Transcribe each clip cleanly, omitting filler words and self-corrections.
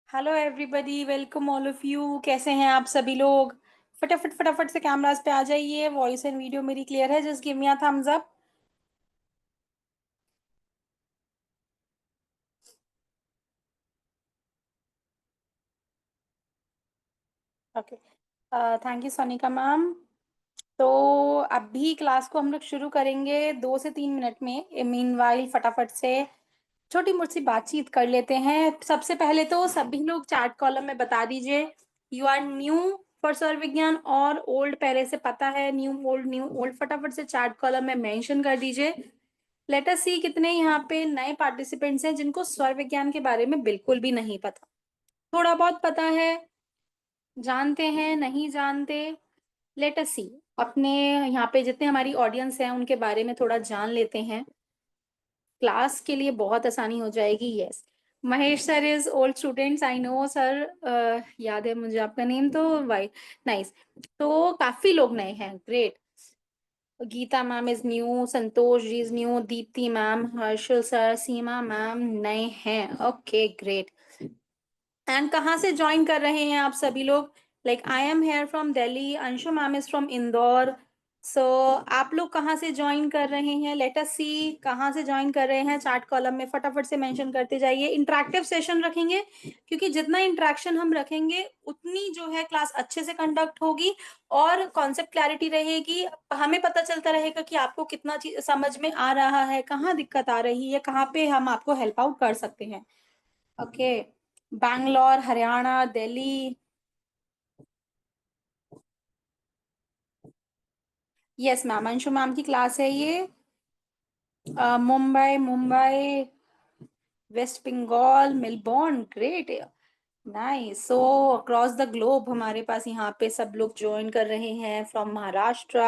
Hello everybody, welcome all of you. कैसे हैं आप सभी लोग? फटाफट फटाफट से कैमरास पे आ जाइए। वॉइस एंड वीडियो मेरी क्लियर है? Just give me a thumbs up. Okay, thank you Sonika ma'am. तो अभी क्लास को हम लोग शुरू करेंगे 2 से 3 मिनट में। मीनवाइल फटाफट से छोटी मोटी बातचीत कर लेते हैं। सबसे पहले तो सभी लोग चैट कॉलम में बता दीजिए यू आर न्यू फॉर स्वर विज्ञान और ओल्ड पहले से पता है। न्यू ओल्ड फटाफट से चैट कॉलम में मेंशन कर दीजिए। लेट अस सी कितने यहाँ पे नए पार्टिसिपेंट्स हैं जिनको स्वर विज्ञान के बारे में बिल्कुल भी नहीं पता। थोड़ा बहुत पता है, जानते हैं, नहीं जानते। लेट अस सी अपने यहाँ पे जितने हमारी ऑडियंस है उनके बारे में थोड़ा जान लेते हैं। क्लास के लिए बहुत आसानी हो जाएगी। Yes, Mahesh sir is old students, I know sir. याद है मुझे आपका नेम तो। वाई, नाइस। तो काफी लोग नए हैं, great. Gita ma'am is new, Santosh ji is new, Deepti ma'am, Harshal sir, Seema ma'am नए हैं। Okay, great. एंड कहाँ से ज्वाइन कर रहे हैं आप सभी लोग? Like I am here from Delhi, Anshu ma'am is from Indore. So आप लोग कहाँ से ज्वाइन कर रहे हैं? लेट अस सी कहाँ से ज्वाइन कर रहे हैं। चैट कॉलम में फटाफट से मेंशन करते जाइए। इंटरेक्टिव सेशन रखेंगे क्योंकि जितना इंटरेक्शन हम रखेंगे उतनी जो है क्लास अच्छे से कंडक्ट होगी और कॉन्सेप्ट क्लैरिटी रहेगी। हमें पता चलता रहेगा कि आपको कितना चीज समझ में आ रहा है, कहाँ दिक्कत आ रही है, कहाँ पे हम आपको हेल्प आउट कर सकते हैं। Okay, Bangalore, Haryana, Delhi. Yes ma'am, Anshu ma'am की क्लास है ये। Mumbai, west Bengal, Melbourne, great, nice. So across the globe हमारे पास यहाँ पे सब लोग ज्वाइन कर रहे हैं फ्रॉम महाराष्ट्र।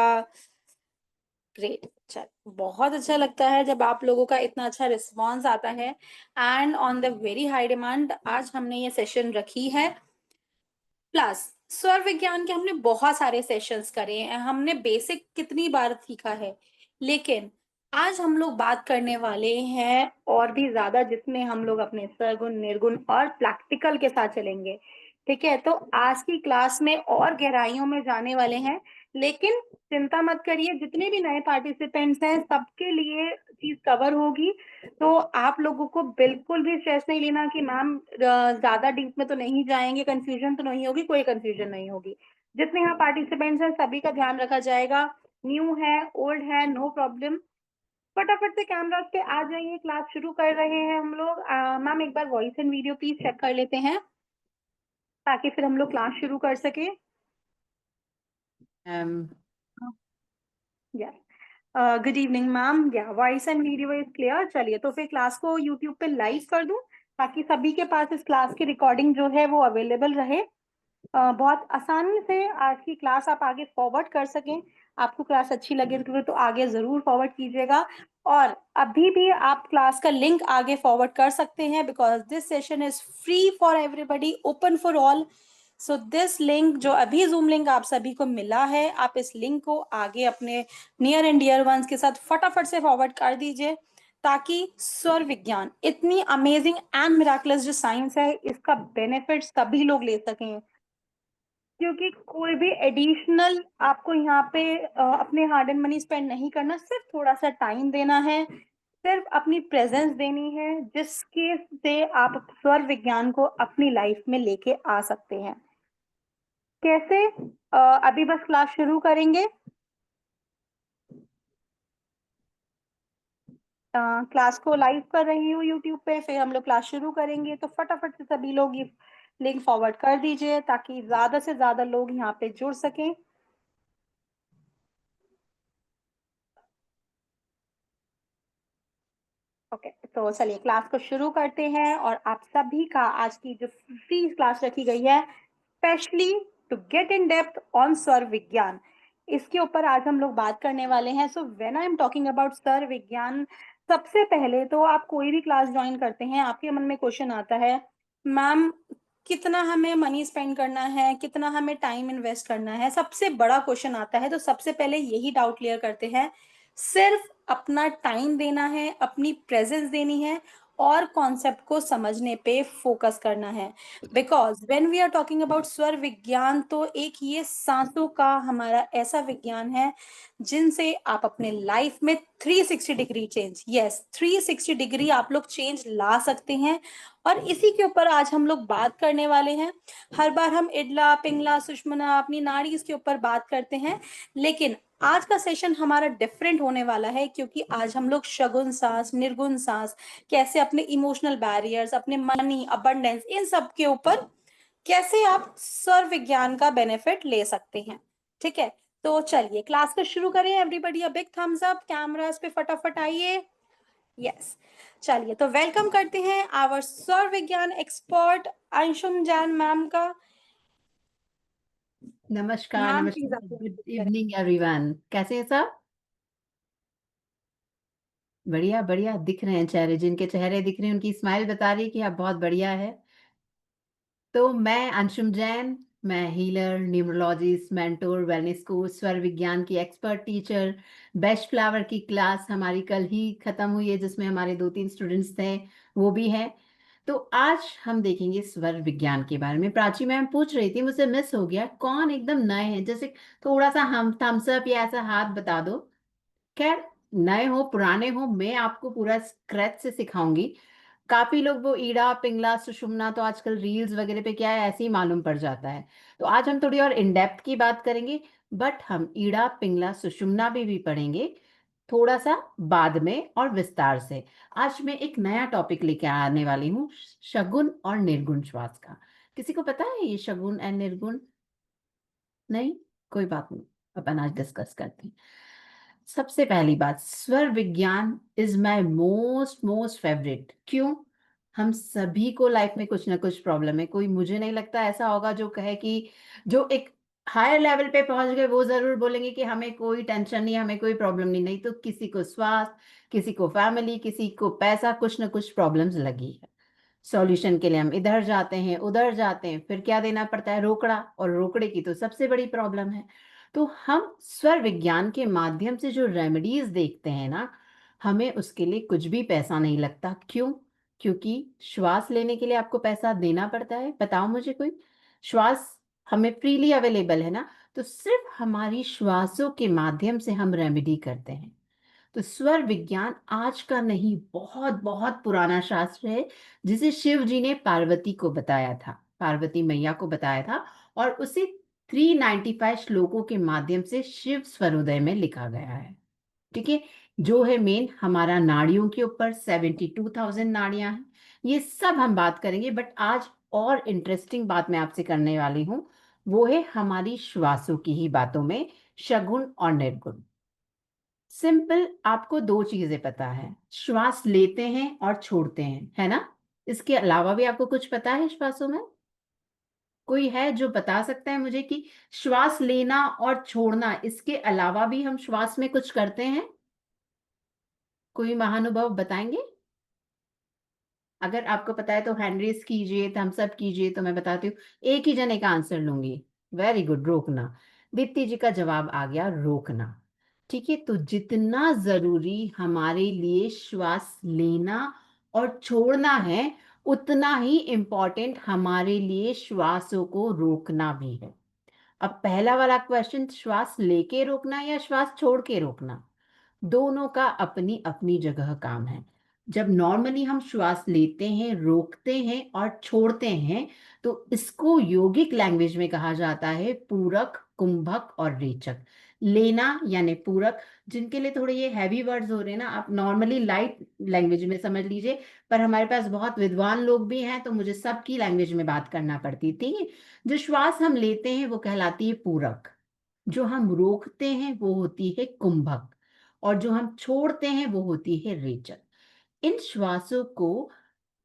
ग्रेट, अच्छा, बहुत अच्छा लगता है जब आप लोगों का इतना अच्छा रिस्पॉन्स आता है। And on the very high demand आज हमने ये सेशन रखी है। प्लस स्वर विज्ञान के हमने बहुत सारे सेशंस करे हैं। हमने बेसिक कितनी बार सीखा है, लेकिन आज हम लोग बात करने वाले हैं और भी ज्यादा, जिसमें हम लोग अपने सरगुण, निर्गुण और प्रैक्टिकल के साथ चलेंगे। ठीक है, तो आज की क्लास में और गहराइयों में जाने वाले हैं। लेकिन चिंता मत करिए, जितने भी नए पार्टिसिपेंट्स हैं सबके लिए चीज कवर होगी। तो आप लोगों को बिल्कुल भी स्ट्रेस नहीं लेना कि मैम ज्यादा डीप में तो नहीं जाएंगे, कंफ्यूजन तो नहीं होगी। कोई कंफ्यूजन नहीं होगी। जितने यहाँ पार्टिसिपेंट्स हैं सभी का ध्यान रखा जाएगा। न्यू है, ओल्ड है, नो प्रॉब्लम। फटाफट से कैमरा पे आ जाइए, क्लास शुरू कर रहे हैं हम लोग। मैम एक बार voice and video please check कर लेते हैं ताकि फिर हम लोग क्लास शुरू कर सके। Um, yes, good evening ma'am. या voice and video is clear? चलिए, तो फिर क्लास को यूट्यूब पे लाइव कर दूं ताकि सभी के पास इस क्लास की रिकॉर्डिंग जो है वो अवेलेबल रहे। बहुत आसानी से आज की क्लास आप आगे फॉरवर्ड कर सकें। आपको क्लास अच्छी लगे तो आगे जरूर फॉरवर्ड कीजिएगा। और अभी भी आप क्लास का लिंक आगे फॉरवर्ड कर सकते हैं because this session is free for everybody, open for all. So this link जो अभी जूम लिंक आप सभी को मिला है, आप इस लिंक को आगे अपने नियर एंड डियर वंस के साथ फटाफट से फॉरवर्ड कर दीजिए ताकि स्वर विज्ञान, इतनी अमेजिंग एंड मिराकुलस जो साइंस है, इसका बेनिफिट सभी लोग ले सकें। क्योंकि कोई भी एडिशनल आपको यहाँ पे अपने हार्ड एंड मनी स्पेंड नहीं करना, सिर्फ थोड़ा सा टाइम देना है, सिर्फ अपनी प्रेजेंस देनी है, जिसके से आप स्वर विज्ञान को अपनी लाइफ में लेके आ सकते हैं। कैसे? अभी बस क्लास शुरू करेंगे। क्लास को लाइव कर रही हूँ यूट्यूब पे, फिर हम लोग क्लास शुरू करेंगे। तो फटाफट से सभी लोग ये लिंक फॉरवर्ड कर दीजिए ताकि ज्यादा से ज्यादा लोग यहाँ पे जुड़ सकें। ओके, तो चलिए क्लास को शुरू करते हैं। और आप सभी का आज की जो फ्री क्लास रखी गई है specially to get in depth on स्वर विज्ञान, इसके ऊपर आज हम लोग बात करने वाले हैं। So when I am talking about स्वर विज्ञान, सबसे पहले तो आप कोई भी क्लास ज्वाइन करते हैं आपके मन में क्वेश्चन आता है, मैम कितना हमें मनी स्पेंड करना है, कितना हमें टाइम इन्वेस्ट करना है, सबसे बड़ा क्वेश्चन आता है। तो सबसे पहले यही डाउट क्लियर करते हैं। सिर्फ अपना टाइम देना है, अपनी प्रेजेंस देनी है और कॉन्सेप्ट को समझने पे फोकस करना है। Because when we are talking about स्वर विज्ञान, तो एक ये सांसों का हमारा ऐसा विज्ञान है जिनसे आप अपने लाइफ में 360 डिग्री चेंज, यस 360 डिग्री आप लोग चेंज ला सकते हैं। और इसी के ऊपर आज हम लोग बात करने वाले हैं। हर बार हम इडला पिंगला सुषमना अपनी नाड़ी इसके ऊपर बात करते हैं, लेकिन आज का सेशन हमारा डिफरेंट होने वाला है, क्योंकि आज हम लोग शगुन सांस, निर्गुण सांस, कैसे अपने इमोशनल बैरियर्स, अपने मनी अबंडेंस, इन सब के ऊपर कैसे आप स्वर विज्ञान का बेनिफिट ले सकते हैं। ठीक है, तो चलिए क्लास को शुरू करें। Everybody a big thumbs up, cameras पे फटाफट आइए। यस, चलिए तो वेलकम करते हैं आवर स्वर विज्ञान एक्सपर्ट अंशुम जैन मैम का। नमस्कार मैम प्लीज नमस्कार, आपको गुड introduce करें। Evening everyone. कैसे हैं सब? बढ़िया बढ़िया दिख रहे हैं चेहरे, जिनके चेहरे दिख रहे हैं उनकी स्माइल बता रही है कि आप बहुत बढ़िया है। तो मैं अंशुम जैन, मैं healer, numerologist, mentor, wellness coach, स्वर विज्ञान की एक्सपर्ट टीचर। बेस्ट फ्लावर की क्लास हमारी कल ही खत्म हुई है, जिसमें हमारे 2-3 स्टूडेंट्स थे, वो भी हैं। तो आज हम देखेंगे स्वर विज्ञान के बारे में। प्राची मैम पूछ रही थी, मुझसे मिस हो गया, कौन एकदम नए हैं, जैसे थोड़ा सा हम थम्स अप या ऐसा हाथ बता दो। खैर, नए हो पुराने हो, मैं आपको पूरा स्क्रैच से सिखाऊंगी। काफी लोग वो ईड़ा पिंगला सुषुम्ना तो आजकल रील्स वगैरह पे क्या है, ऐसे ही मालूम पड़ जाता है। तो आज हम थोड़ी और इन डेप्थ की बात करेंगे, बट हम ईड़ा पिंगला सुषुम्ना भी पढ़ेंगे थोड़ा सा बाद में और विस्तार से। आज मैं एक नया टॉपिक लेके आने वाली हूँ, शगुन और निर्गुण श्वास का। किसी को पता है ये शगुन एंड निर्गुण? नहीं, कोई बात नहीं, अपन आज डिस्कस करते हैं। सबसे पहली बात, स्वर विज्ञान is my most most favourite. क्यों? हम सभी को लाइफ में कुछ ना कुछ प्रॉब्लम है। कोई, मुझे नहीं लगता ऐसा होगा जो कहे कि जो एक हायर लेवल पे पहुंच गए वो जरूर बोलेंगे कि हमें कोई टेंशन नहीं, हमें कोई प्रॉब्लम नहीं। नहीं तो किसी को स्वास्थ्य, किसी को फैमिली, किसी को पैसा, कुछ ना कुछ प्रॉब्लम्स लगी है। सॉल्यूशन के लिए हम इधर जाते हैं उधर जाते हैं, फिर क्या देना पड़ता है? रोकड़ा। और रोकड़े की तो सबसे बड़ी प्रॉब्लम है। तो हम स्वर विज्ञान के माध्यम से जो रेमेडीज देखते हैं ना, हमें उसके लिए कुछ भी पैसा नहीं लगता। क्यों? क्योंकि श्वास लेने के लिए आपको पैसा देना पड़ता है? बताओ मुझे कोई। श्वास हमें फ्रीली अवेलेबल है ना, तो सिर्फ हमारी श्वासों के माध्यम से हम रेमेडी करते हैं। तो स्वर विज्ञान आज का नहीं, बहुत बहुत पुराना शास्त्र है, जिसे शिव जी ने पार्वती को बताया था, पार्वती मैया को बताया था। और उसे 395 श्लोकों के माध्यम से शिव स्वरोदय में लिखा गया है। ठीक है, जो है मेन हमारा नाड़ियों के ऊपर 72,000 नाड़ियां हैं। ये सब हम बात करेंगे, बट आज और इंटरेस्टिंग बात मैं आपसे करने वाली हूँ, वो है हमारी श्वासों की ही बातों में, शगुन और निर्गुण। सिंपल, आपको दो चीजें पता है, श्वास लेते हैं और छोड़ते हैं, है ना? इसके अलावा भी आपको कुछ पता है श्वासों में? कोई है जो बता सकता है मुझे कि श्वास लेना और छोड़ना, इसके अलावा भी हम श्वास में कुछ करते हैं? कोई महानुभाव बताएंगे? अगर आपको पता है तो हैंड रेस कीजिए, थम्स अप कीजिए, तो मैं बताती हूँ। एक ही जने का आंसर लूंगी। वेरी गुड, रोकना। दीप्ति जी का जवाब आ गया, रोकना। ठीक है, तो जितना जरूरी हमारे लिए श्वास लेना और छोड़ना है, उतना ही इम्पोर्टेंट हमारे लिए श्वासों को रोकना भी है। अब पहला वाला क्वेश्चन, श्वास लेके रोकना या श्वास छोड़ के रोकना, दोनों का अपनी अपनी जगह काम है। जब नॉर्मली हम श्वास लेते हैं, रोकते हैं और छोड़ते हैं, तो इसको योगिक लैंग्वेज में कहा जाता है पूरक, कुंभक और रेचक। लेना यानी पूरक, जिनके लिए थोड़े ये हैवी वर्ड्स हो रहे हैं ना, आप नॉर्मली लाइट लैंग्वेज में समझ लीजिए। पर हमारे पास बहुत विद्वान लोग भी हैं, तो मुझे सबकी लैंग्वेज में बात करना पड़ती थी। जो श्वास हम लेते हैं वो कहलाती है पूरक, जो हम रोकते हैं वो होती है कुंभक, और जो हम छोड़ते हैं वो होती है रेचक। इन श्वासों को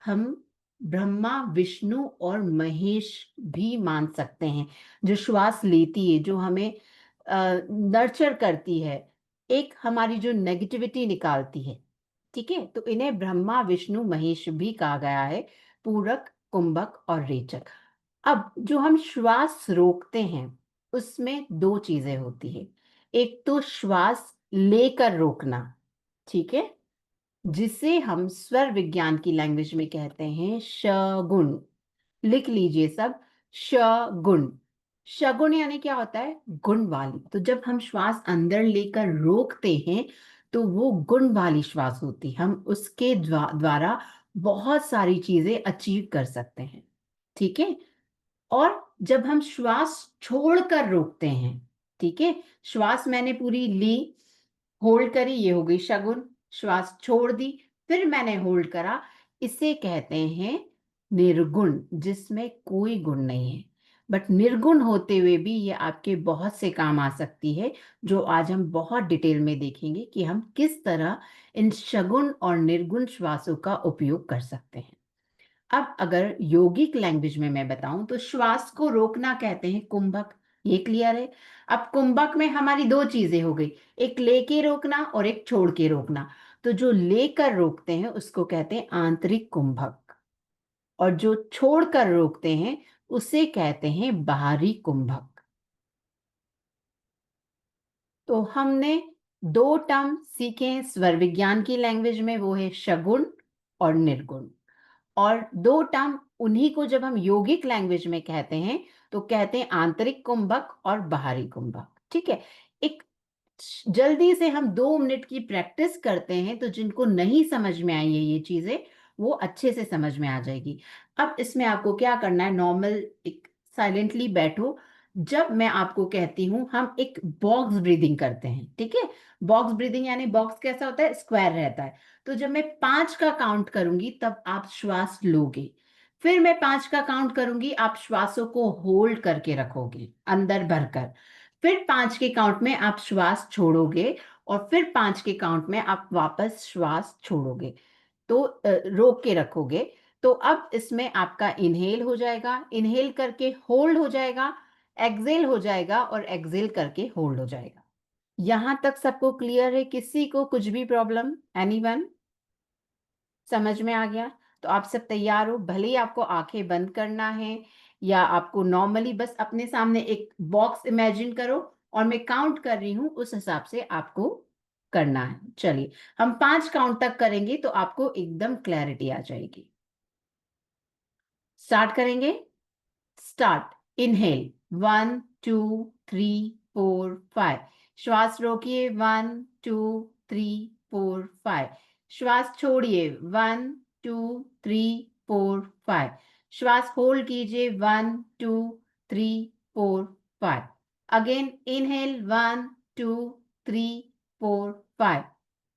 हम ब्रह्मा, विष्णु और महेश भी मान सकते हैं। जो श्वास लेती है, जो हमें नर्चर करती है, एक हमारी जो नेगेटिविटी निकालती है, ठीक है, तो इन्हें ब्रह्मा विष्णु महेश भी कहा गया है, पूरक, कुंभक और रेचक। अब जो हम श्वास रोकते हैं, उसमें दो चीजें होती है। एक तो श्वास लेकर रोकना, ठीक है, जिसे हम स्वर विज्ञान की लैंग्वेज में कहते हैं शगुन। लिख लीजिए सब, शगुन। शगुन यानी क्या होता है? गुण वाली। तो जब हम श्वास अंदर लेकर रोकते हैं तो वो गुण वाली श्वास होती है। हम उसके द्वारा बहुत सारी चीजें अचीव कर सकते हैं। ठीक है। और जब हम श्वास छोड़कर रोकते हैं, ठीक है, श्वास मैंने पूरी ली, होल्ड करी, ये हो गई शगुन। श्वास छोड़ दी, फिर मैंने होल्ड करा, इसे कहते हैं निर्गुण, जिसमें कोई गुण नहीं है। बट निर्गुण होते हुए भी ये आपके बहुत से काम आ सकती है, जो आज हम बहुत डिटेल में देखेंगे कि हम किस तरह इन शगुन और निर्गुण श्वासों का उपयोग कर सकते हैं। अब अगर योगिक लैंग्वेज में मैं बताऊं तो श्वास को रोकना कहते हैं कुंभक। ये क्लियर है? अब कुंभक में हमारी दो चीजें हो गई, एक लेके रोकना और एक छोड़ के रोकना। तो जो लेकर रोकते हैं उसको कहते हैं आंतरिक कुंभक, और जो छोड़कर रोकते हैं उसे कहते हैं बाहरी कुंभक। तो हमने दो टर्म सीखे स्वर विज्ञान की लैंग्वेज में, वो है शगुन और निर्गुण। और दो टर्म उन्हीं को जब हम योगिक लैंग्वेज में कहते हैं तो कहते हैं आंतरिक कुंभक और बाहरी कुंभक। ठीक है। एक जल्दी से हम 2 मिनट की प्रैक्टिस करते हैं तो जिनको नहीं समझ में आई है ये चीजें, वो अच्छे से समझ में आ जाएगी। अब इसमें आपको क्या करना है, नॉर्मल एक साइलेंटली बैठो। जब मैं आपको कहती हूं हम एक बॉक्स ब्रीदिंग करते हैं, ठीक है। बॉक्स ब्रीदिंग यानी बॉक्स कैसा होता है? स्क्वायर रहता है। तो जब मैं 5 का काउंट करूंगी तब आप श्वास लोगे, फिर मैं 5 का काउंट करूंगी, आप श्वासों को होल्ड करके रखोगे अंदर भरकर, फिर 5 के काउंट में आप श्वास छोड़ोगे, और फिर 5 के काउंट में आप वापस श्वास छोड़ोगे। तो रोक के रखोगे। तो अब इसमें आपका इनहेल हो जाएगा, इनहेल करके होल्ड हो जाएगा, एक्सेल हो जाएगा, और एक्सेल करके होल्ड हो जाएगा। यहां तक सबको क्लियर है? किसी को कुछ भी प्रॉब्लम? एनीवन? समझ में आ गया? तो आप सब तैयार हो? भले ही आपको आंखें बंद करना है, या आपको नॉर्मली बस अपने सामने एक बॉक्स इमेजिन करो, और मैं काउंट कर रही हूं उस हिसाब से आपको करना है। चलिए, हम 5 काउंट तक करेंगे तो आपको एकदम क्लैरिटी आ जाएगी। स्टार्ट करेंगे। स्टार्ट। इनहेल 1 2 3 4 5। श्वास रोकिए 1 2 3 4 5। श्वास छोड़िए 1 2 3 4 5। श्वास होल्ड कीजिए 1 2 3 4 5। Again inhale 1 2 3 4 5।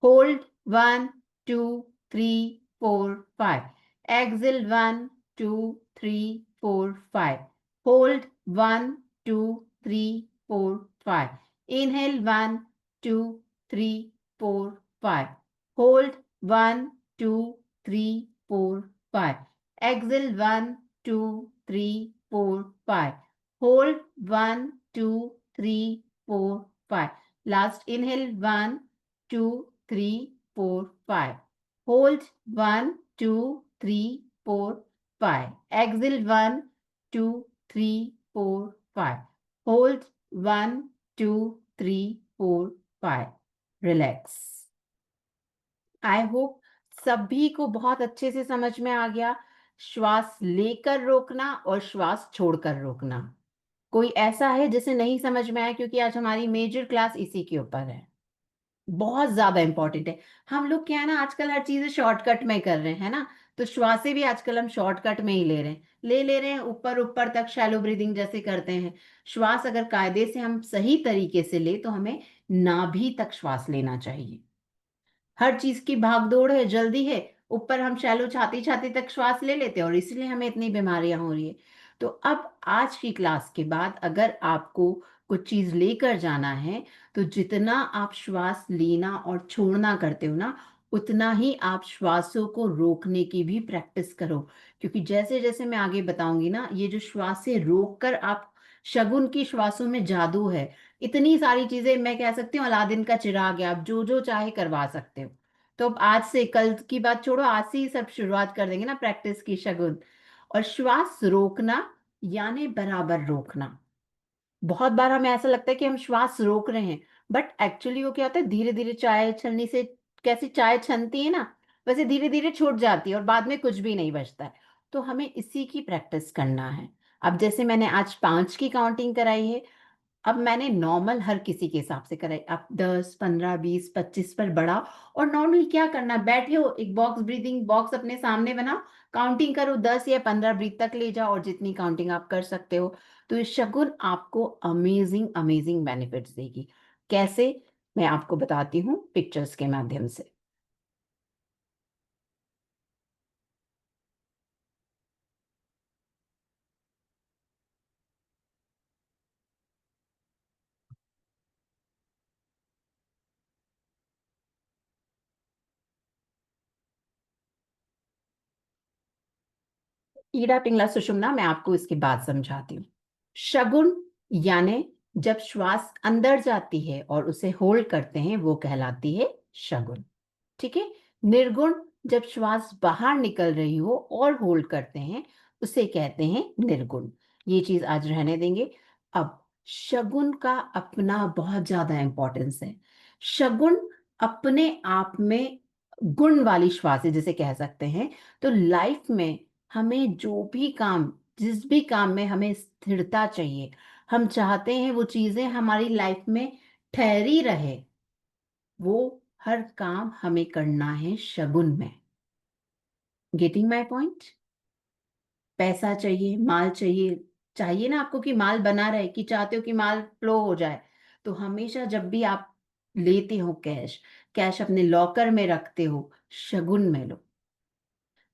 Hold 1 2 3 4 5। Excel 1 2 3 4 5। Hold 1 2 3 4 5. Inhale 1 2 3 4 5. Hold 1 2 3 4 5. Exhale 1 2 3 4 5. Hold 1 2 3 4 5. Last inhale 1 2 3 4 5. Hold 1 2 3 4 5. Exhale 1 2 3 4 5. Hold 1 2 3 4 5. Relax. I hope सभी को बहुत अच्छे से समझ में आ गया। श्वास लेकर रोकना और श्वास छोड़कर रोकना। कोई ऐसा है जिसे नहीं समझ में आया? क्योंकि आज हमारी मेजर क्लास इसी के ऊपर है, बहुत ज्यादा इंपॉर्टेंट है। हम लोग क्या है ना, आजकल हर चीजें शॉर्टकट में कर रहे हैं ना, तो श्वासें भी आजकल हम शॉर्टकट में ही ले रहे हैं ऊपर ऊपर तक, शैलो ब्रीदिंग जैसे करते हैं। श्वास अगर कायदे से हम सही तरीके से ले तो हमें नाभि तक श्वास लेना चाहिए। हर चीज की भागदौड़ है, जल्दी है, ऊपर हम शैलो छाती छाती तक श्वास ले लेते हैं, और इसलिए हमें इतनी बीमारियां हो रही है। तो अब आज की क्लास के बाद अगर आपको कुछ चीज लेकर जाना है, तो जितना आप श्वास लेना और छोड़ना करते हो ना, उतना ही आप श्वासों को रोकने की भी प्रैक्टिस करो। क्योंकि जैसे जैसे मैं आगे बताऊंगी ना, ये जो श्वासें रोक कर आप, शगुन की श्वासों में जादू है। इतनी सारी चीजें, मैं कह सकती हूँ अलादीन का चिराग है, आप जो जो चाहे करवा सकते हो। तो अब आज से, कल की बात छोड़ो, आज से ही सब शुरुआत कर देंगे ना प्रैक्टिस की, शगुन। और श्वास रोकना यानी बराबर रोकना। बहुत बार हमें ऐसा लगता है कि हम श्वास रोक रहे हैं, बट एक्चुअली वो क्या होता है, धीरे धीरे चाय छलनी से, कैसी चाय छनती है ना, वैसे धीरे-धीरे छूट जाती है और बाद में कुछ भी नहीं बचता है। तो हमें इसी की प्रैक्टिस करना है। अब जैसे मैंने आज 5 की काउंटिंग कराई है, अब मैंने नॉर्मल हर किसी के हिसाब से कराई। आप 10, 15, 20, 25 पर बढ़ाओ और नॉर्मली क्या करना है, बैठे हो, एक बॉक्स ब्रीथिंग बॉक्स अपने सामने बनाओ, काउंटिंग करो 10 या 15 ब्रीथ तक ले जाओ और जितनी काउंटिंग आप कर सकते हो। तो ये शगुन आपको अमेज़िंग, अमेज़िंग बेनिफिट्स देगी। कैसे? मैं आपको बताती हूँ पिक्चर्स के माध्यम से। ईड़ा पिंगला सुषुम्ना मैं आपको इसकी बात समझाती हूँ। शगुन यानी जब श्वास अंदर जाती है और उसे होल्ड करते हैं वो कहलाती है शगुन। ठीक है? निर्गुण जब श्वास बाहर निकल रही हो और होल्ड करते हैं उसे कहते हैं निर्गुण। ये चीज आज रहने देंगे। अब शगुन का अपना बहुत ज्यादा इंपॉर्टेंस है। शगुन अपने आप में गुण वाली श्वास है जिसे कह सकते हैं। तो लाइफ में हमें जो भी काम, जिस भी काम में हमें स्थिरता चाहिए, हम चाहते हैं वो चीजें हमारी लाइफ में ठहरी रहे, वो हर काम हमें करना है शगुन में। Getting my point? पैसा चाहिए, माल चाहिए, चाहिए ना आपको कि माल बना रहे, कि चाहते हो कि माल फ्लो हो जाए। तो हमेशा जब भी आप लेते हो कैश, कैश अपने लॉकर में रखते हो, शगुन में लो।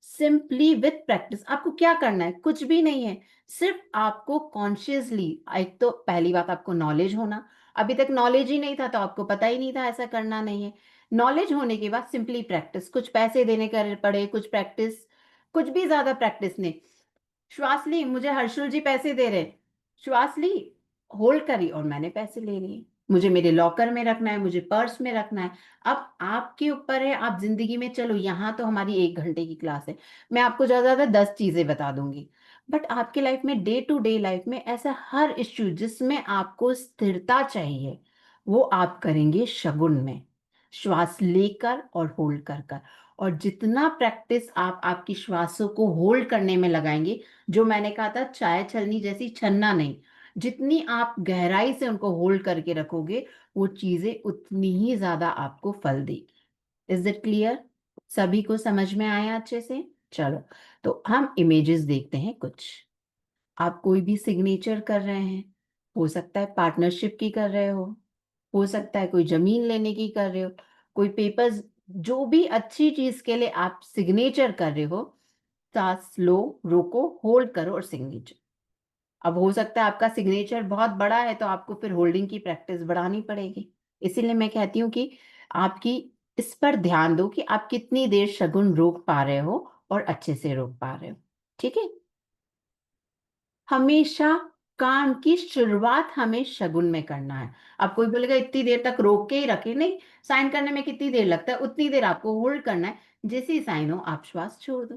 सिंपली विथ प्रैक्टिस आपको क्या करना है, कुछ भी नहीं है। सिर्फ आपको कॉन्शियसली, एक तो पहली बात आपको नॉलेज होना। अभी तक नॉलेज ही नहीं था तो आपको पता ही नहीं था ऐसा करना नहीं है। नॉलेज होने के बाद सिंपली प्रैक्टिस, कुछ पैसे देने कर पड़े, कुछ प्रैक्टिस, कुछ भी ज्यादा प्रैक्टिस नहीं। श्वास ली, मुझे हर्षुल जी पैसे दे रहे, श्वास ली, होल्ड करी और मैंने पैसे ले लिए। मुझे मेरे लॉकर में रखना है, मुझे पर्स में रखना है। अब आपके ऊपर है, आप जिंदगी में चलो। यहाँ तो हमारी 1 घंटे की क्लास है, मैं आपको ज्यादा ज्यादा 10 चीजें बता दूंगी। बट आपके लाइफ में, डे टू डे लाइफ में ऐसा हर इश्यू जिसमें आपको स्थिरता चाहिए, वो आप करेंगे शगुन में, श्वास लेकर और होल्ड कर कर। और जितना प्रैक्टिस आप आपकी श्वासों को होल्ड करने में लगाएंगे, जो मैंने कहा था चाय छलनी जैसी छनना नहीं, जितनी आप गहराई से उनको होल्ड करके रखोगे, वो चीजें उतनी ही ज्यादा आपको फल देगी। Is it clear? सभी को समझ में आया अच्छे से? चलो, तो हम इमेजेस देखते हैं कुछ। आप कोई भी सिग्नेचर कर रहे हैं, हो सकता है पार्टनरशिप की कर रहे हो सकता है कोई जमीन लेने की कर रहे हो, कोई पेपर्स, जो भी अच्छी चीज के लिए आप सिग्नेचर कर रहे हो, सांस लो, रोको, होल्ड करो और सिग्नेचर। अब हो सकता है आपका सिग्नेचर बहुत बड़ा है तो आपको फिर होल्डिंग की प्रैक्टिस बढ़ानी पड़ेगी। इसीलिए मैं कहती हूँ कि आपकी इस पर ध्यान दो कि आप कितनी देर शगुन रोक पा रहे हो और अच्छे से रोक पा रहे हो। ठीक है? हमेशा काम की शुरुआत हमें शगुन में करना है। अब कोई बोलेगा इतनी देर तक रोक के ही रखे, नहीं, साइन करने में कितनी देर लगता है उतनी देर आपको होल्ड करना है। जैसे ही साइन हो आप श्वास छोड़ दो।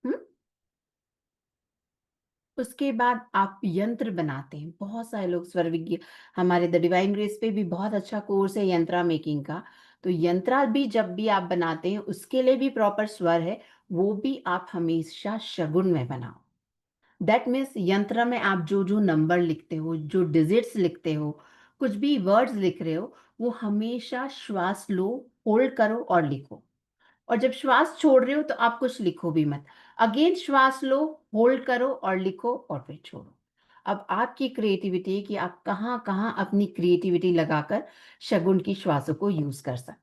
हम्म? उसके बाद आप यंत्र बनाते हैं, बहुत सारे लोग स्वर विज्ञ, हमारे द डिवाइन ग्रेस पे भी बहुत अच्छा कोर्स है यंत्रा मेकिंग का। तो यंत्रा भी जब भी आप बनाते हैं उसके लिए भी प्रॉपर स्वर है, वो भी आप हमेशा शगुन में बनाओ। दैट मीन्स यंत्र में आप जो जो नंबर लिखते हो, जो डिजिट्स लिखते हो, कुछ भी वर्ड्स लिख रहे हो, वो हमेशा श्वास लो, होल्ड करो और लिखो। और जब श्वास छोड़ रहे हो तो आप कुछ लिखो भी मत। अगेन श्वास लो, होल्ड करो और लिखो और फिर छोड़ो। अब आपकी क्रिएटिविटी है कि आप कहाँ कहाँ अपनी क्रिएटिविटी लगाकर शगुन की श्वासों को यूज कर सकते।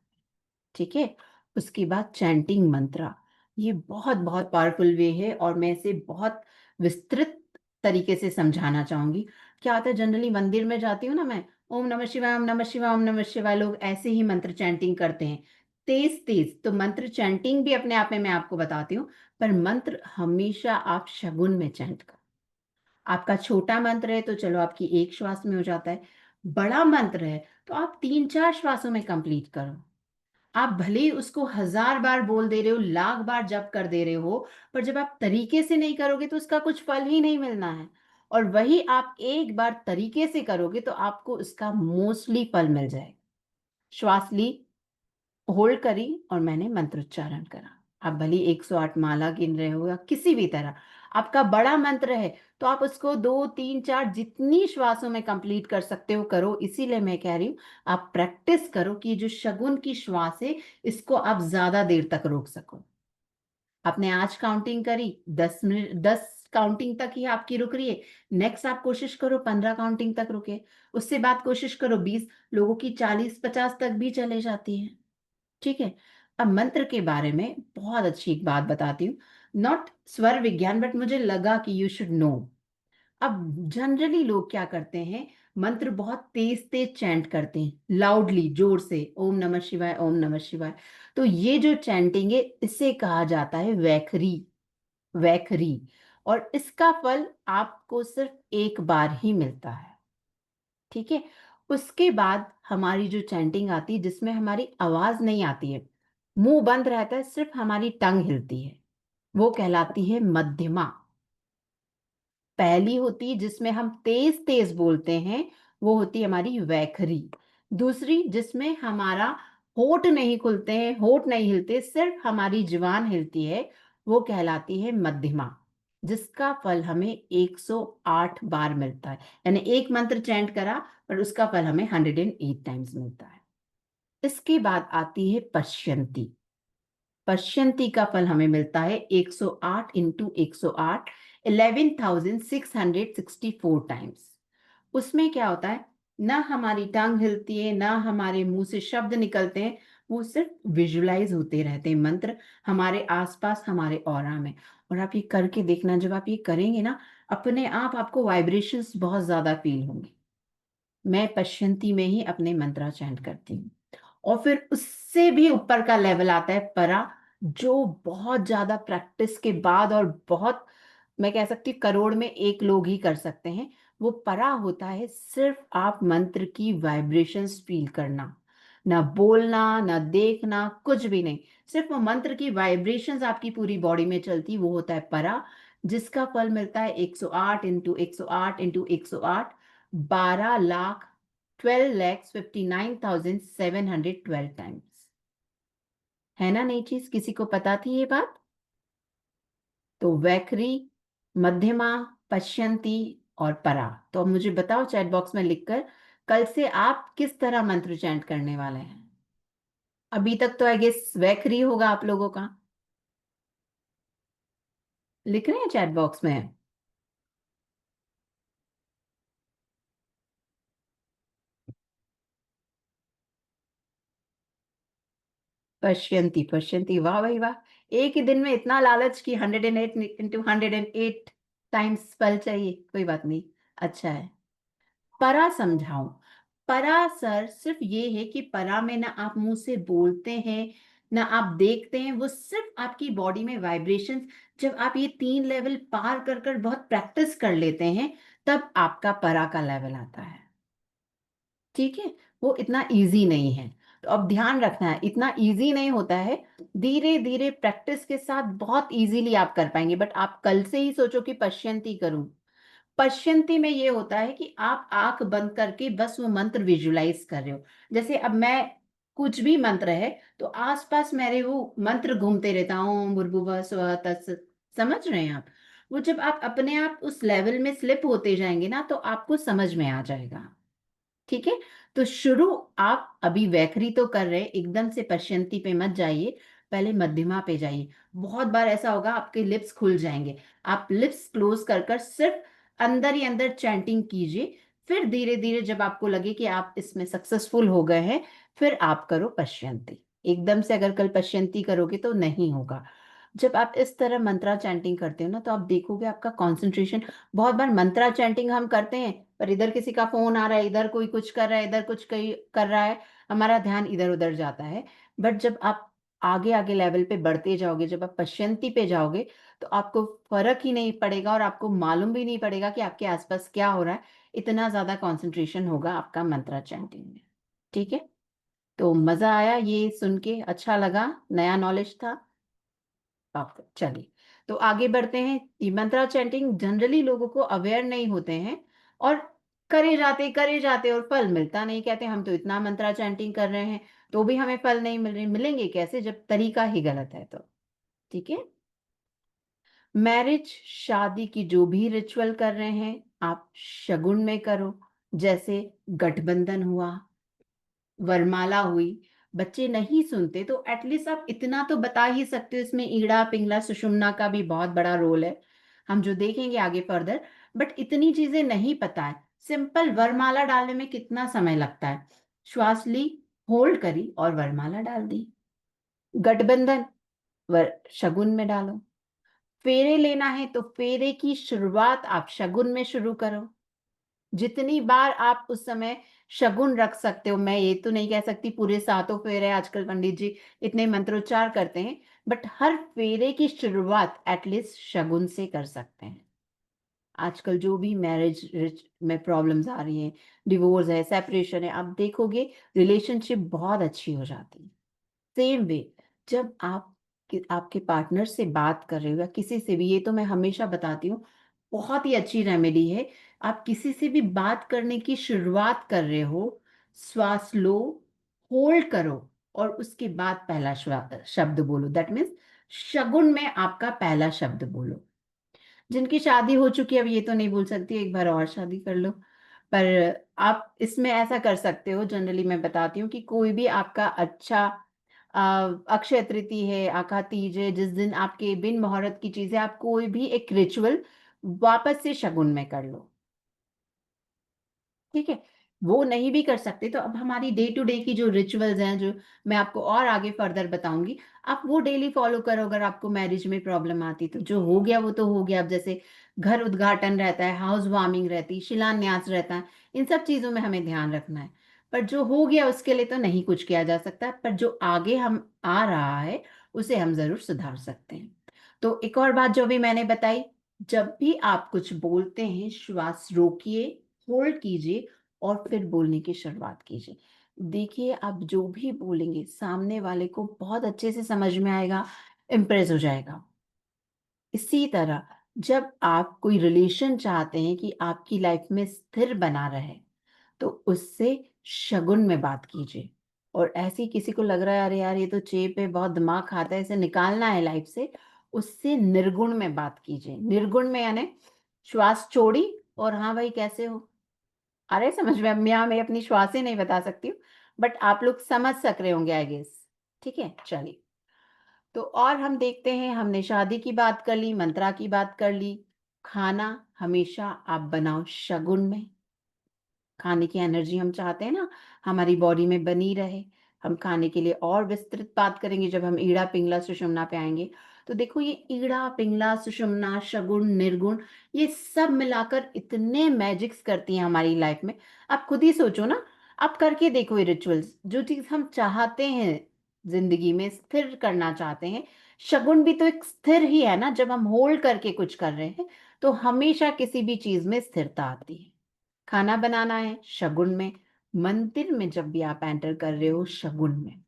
ठीक है? उसके बाद चैंटिंग मंत्रा, ये बहुत बहुत पावरफुल वे है और मैं इसे बहुत विस्तृत तरीके से समझाना चाहूंगी। क्या होता है, जनरली मंदिर में जाती हूँ ना मैं, ओम नमः शिवाय, ओम नमः शिवाय, ओम नमः शिवाय, लोग ऐसे ही मंत्र चैंटिंग करते हैं, तेज तेज। तो मंत्र चैंटिंग भी अपने आप में मैं आपको बताती हूँ, पर मंत्र हमेशा आप शगुन में चैंट करो। आपका छोटा मंत्र है तो चलो आपकी एक श्वास में हो जाता है, बड़ा मंत्र है तो आप 3-4 श्वासों में कंप्लीट करो। आप भले ही उसको 1000 बार बोल दे रहे हो, लाख बार जप कर दे रहे हो, पर जब आप तरीके से नहीं करोगे तो उसका कुछ फल ही नहीं मिलना है। और वही आप एक बार तरीके से करोगे तो आपको उसका मोस्टली फल मिल जाएगा। श्वास ली, होल्ड करी और मैंने मंत्रोच्चारण करा। आप भले 108 माला गिन रहे हो या किसी भी तरह, आपका बड़ा मंत्र है, तो आप उसको 2, 3, 4 जितनी श्वासों में कंप्लीट कर सकते हो करो। इसीलिए मैं कह रही हूँ, आप प्रैक्टिस करो कि जो शगुन की श्वास है, इसको आप ज्यादा देर तक रोक सको। आपने आज काउंटिंग करी, 10 मिनट, 10 काउंटिंग तक ही आपकी रुक रही है। नेक्स्ट आप कोशिश करो 15 काउंटिंग तक रुके। उससे बाद कोशिश करो 20, लोगों की 40, 50 तक भी चले जाती है। ठीक है। अब मंत्र के बारे में बहुत अच्छी एक बात बताती हूँ, नॉट स्वर विज्ञान, बट मुझे लगा कि यू शुड नो। अब जनरली लोग क्या करते हैं, मंत्र बहुत तेज तेज चैंट करते हैं, लाउडली, जोर से, ओम नमः शिवाय, ओम नमः शिवाय। तो ये जो चैंटिंग है, इसे कहा जाता है वैखरी। वैखरी। और इसका फल आपको सिर्फ एक बार ही मिलता है। ठीक है। उसके बाद हमारी जो चैंटिंग आती है, जिसमें हमारी आवाज नहीं आती है, मुंह बंद रहता है, सिर्फ हमारी टंग हिलती है, वो कहलाती है मध्यमा। पहली होती है जिसमें हम तेज तेज बोलते हैं, वो होती है हमारी वैखरी। दूसरी जिसमें हमारा होठ नहीं खुलते हैं, होठ नहीं हिलते, सिर्फ हमारी जुबान हिलती है, वो कहलाती है मध्यमा, जिसका फल हमें 108 बार मिलता है। यानी एक मंत्र चैंट करा, पर उसका फल हमें 108 टाइम्स मिलता है। इसके बाद आती है पश्यंती। पश्यंती का फल हमें मिलता है 108 इंटू 108, 11,664 टाइम्स। उसमें क्या होता है, ना हमारी टांग हिलती है, ना हमारे मुंह से शब्द निकलते हैं, वो सिर्फ विजुलाइज होते रहते हैं मंत्र हमारे आसपास, हमारे ऑरा में। और आप ये करके देखना, जब आप ये करेंगे ना, अपने आप आपको वाइब्रेशंस बहुत ज्यादा फील होंगे। मैं पश्यंती में ही अपने मंत्रा चैंट करती हूँ। और फिर उससे भी ऊपर का लेवल आता है परा, जो बहुत ज्यादा प्रैक्टिस के बाद, और बहुत, मैं कह सकती हूँ करोड़ में एक लोग ही कर सकते हैं। वो परा होता है सिर्फ आप मंत्र की वाइब्रेशंस फील करना, ना बोलना, ना देखना, कुछ भी नहीं। सिर्फ वो मंत्र की वाइब्रेशंस आपकी पूरी बॉडी में चलती, वो होता है परा, जिसका फल मिलता है 108 इंटू 108 इंटू 108, 12 लाख, 12,59,712 टाइम्स। है ना नई चीज, किसी को पता थी ये बात? तो वैखरी, मध्यमा, पश्यंती और परा। तो अब मुझे बताओ चैट बॉक्स में लिखकर, कल से आप किस तरह मंत्र चैंट करने वाले हैं? अभी तक तो आई गेस वैखरी होगा आप लोगों का। लिख रहे हैं चैट बॉक्स में? पश्यंती, पश्यंती, वाह भाई वाह। एक ही दिन में इतना लालच कि 108 इंटू 108 टाइम्स स्पेल चाहिए, कोई बात नहीं, अच्छा है। परा समझाऊं? परा सर सिर्फ ये है कि परा में ना आप मुंह से बोलते हैं, ना आप देखते हैं, वो सिर्फ आपकी बॉडी में वाइब्रेशंस, जब आप ये 3 लेवल पार कर कर बहुत प्रैक्टिस कर लेते हैं, तब आपका परा का लेवल आता है। ठीक है। वो इतना इजी नहीं है। तो अब ध्यान रखना है, इतना इजी नहीं होता है। धीरे धीरे प्रैक्टिस के साथ बहुत इजीली आप कर पाएंगे। बट आप कल से ही सोचो कि पश्यंती करूं। पश्यंती में ये होता है कि आप आंख बंद करके बस वो मंत्र विजुलाइज कर रहे हो। जैसे अब मैं, कुछ भी मंत्र है, तो आसपास मेरे वो मंत्र घूमते रहता हूँ, भूर्भुवः स्वः तत्सत्। समझ रहे हैं आप? वो जब आप अपने आप उस लेवल में स्लिप होते जाएंगे ना, तो आपको समझ में आ जाएगा। ठीक है। तो शुरू आप अभी वैखरी तो कर रहे हैं, एकदम से पश्यंती पे मत जाइए, पहले मध्यमा पे जाइए। बहुत बार ऐसा होगा आपके लिप्स खुल जाएंगे, आप लिप्स क्लोज कर कर सिर्फ अंदर ही अंदर चैंटिंग कीजिए। फिर धीरे धीरे जब आपको लगे कि आप इसमें सक्सेसफुल हो गए हैं, फिर आप करो पश्यंती। एकदम से अगर कल पश्यंती करोगे तो नहीं होगा। जब आप इस तरह मंत्रा चैंटिंग करते हो ना, तो आप देखोगे आपका कंसंट्रेशन, बहुत बार मंत्रा चैंटिंग हम करते हैं, पर इधर किसी का फोन आ रहा है, इधर कोई कुछ कर रहा है, इधर कुछ कहीं कर रहा है, हमारा ध्यान इधर उधर जाता है। बट जब आप आगे आगे लेवल पे बढ़ते जाओगे, जब आप पश्यंती पे जाओगे, तो आपको फर्क ही नहीं पड़ेगा, और आपको मालूम भी नहीं पड़ेगा कि आपके आसपास क्या हो रहा है। इतना ज्यादा कंसंट्रेशन होगा आपका मंत्रा चैंटिंग में। ठीक है। तो मजा आया ये सुन के, अच्छा लगा, नया नॉलेज था। ओके, चलिए। तो आगे बढ़ते हैं। ये मंत्रा चैंटिंग जनरली लोगों को अवेयर नहीं होते हैं, और करे जाते और फल मिलता नहीं। कहते हम तो इतना मंत्रा चैंटिंग कर रहे हैं, तो भी हमें फल नहीं मिल रहे। मिलेंगे कैसे जब तरीका ही गलत है? तो ठीक है? मैरिज, शादी की जो भी रिचुअल कर रहे हैं, आप शगुन में करो। जैसे गठबंधन हुआ, वरमाला हुई। बच्चे नहीं सुनते तो एटलीस्ट आप इतना तो बता ही सकते हो, इसमें ईड़ा, पिंगला, सुषुम्ना का भी बहुत बड़ा रोल है, हम जो देखेंगे आगे फर्दर। बट इतनी चीजें नहीं पता है। सिंपल वरमाला डालने में कितना समय लगता है? श्वास ली, होल्ड करी और वरमाला डाल दी। गठबंधन, वर शगुन में डालो। फेरे लेना है तो फेरे की शुरुआत आप शगुन में शुरू करो। जितनी बार आप उस समय शगुन रख सकते हो, मैं ये तो नहीं कह सकती पूरे सातों फेरे आजकल पंडित जी इतने मंत्रोच्चार करते हैं, बट हर फेरे की शुरुआत एटलीस्ट शगुन से कर सकते हैं। आजकल जो भी मैरिज में प्रॉब्लम्स आ रही हैं, डिवोर्स है, सेपरेशन है, आप देखोगे रिलेशनशिप बहुत अच्छी हो जाती है। सेम वे, जब आप आपके पार्टनर से बात कर रहे हो या किसी से भी, ये तो मैं हमेशा बताती हूँ, बहुत ही अच्छी रेमेडी है। आप किसी से भी बात करने की शुरुआत कर रहे हो, श्वास लो, होल्ड करो और उसके बाद पहला शब्द बोलो। दैट मीन्स शगुन में आपका पहला शब्द बोलो। जिनकी शादी हो चुकी है, अब ये तो नहीं बोल सकती एक बार और शादी कर लो, पर आप इसमें ऐसा कर सकते हो। जनरली मैं बताती हूँ कि कोई भी आपका अच्छा अ, अक्षय तृतीया है, आका तीज है, जिस दिन आपके बिन मुहूर्त की चीजें, आप कोई भी एक रिचुअल वापस से शगुन में कर लो। ठीक है? वो नहीं भी कर सकते तो अब हमारी डे टू डे की जो रिचुअल्स हैं, जो मैं आपको और आगे फर्दर बताऊँगी, आप वो डेली फॉलो करो अगर आपको मैरिज में प्रॉब्लम आती तो। जो हो गया वो तो हो गया। अब जैसे घर उद्घाटन रहता है, हाउस वार्मिंग रहती, शिलान्यास रहता है, इन सब चीज़ों में हमें ध्यान रखना है। पर जो हो गया उसके लिए तो नहीं कुछ किया जा सकता, पर जो आगे हम आ रहा है, उसे हम ज़रूर सुधार सकते हैं। तो एक और बात जो अभी मैंने बताई, जब भी आप कुछ बोलते हैं, श्वास रोकिए, होल्ड कीजिए और फिर बोलने की शुरुआत कीजिए। देखिए, आप जो भी बोलेंगे सामने वाले को बहुत अच्छे से समझ में आएगा, इम्प्रेस हो जाएगा। इसी तरह जब आप कोई रिलेशन चाहते हैं कि आपकी लाइफ में स्थिर बना रहे, तो उससे शगुन में बात कीजिए। और ऐसे ही किसी को लग रहा है अरे यार ये तो चेप है, बहुत दिमाग खाता है, इसे निकालना है लाइफ से, उससे निर्गुण में बात कीजिए। निर्गुण में यानी श्वास छोड़ी और हाँ भाई कैसे हो? आ रहा है समझ में? अब यहाँ मैं अपनी श्वासें नहीं बता सकती हूँ, बट आप लोग समझ सक रहे होंगे आई गेस। ठीक है? चलिए। तो और हम देखते हैं, हमने शादी की बात कर ली, मंत्रा की बात कर ली। खाना हमेशा आप बनाओ शगुन में। खाने की एनर्जी हम चाहते हैं ना हमारी बॉडी में बनी रहे। हम खाने के लिए और विस्तृत बात करेंगे जब हम ईड़ा पिंगला सुषुम्ना पे आएंगे। तो देखो ये ईड़ा पिंगला सुषुम्ना शगुन निर्गुण, ये सब मिलाकर इतने मैजिक्स करती हैं हमारी लाइफ में। आप खुद ही सोचो ना, आप करके देखो ये रिचुअल्स, जो चीज हम चाहते हैं जिंदगी में स्थिर करना चाहते हैं। शगुन भी तो एक स्थिर ही है ना, जब हम होल्ड करके कुछ कर रहे हैं तो हमेशा किसी भी चीज में स्थिरता आती है। खाना बनाना है शगुन में, मंदिर में जब भी आप एंटर कर रहे हो शगुन में।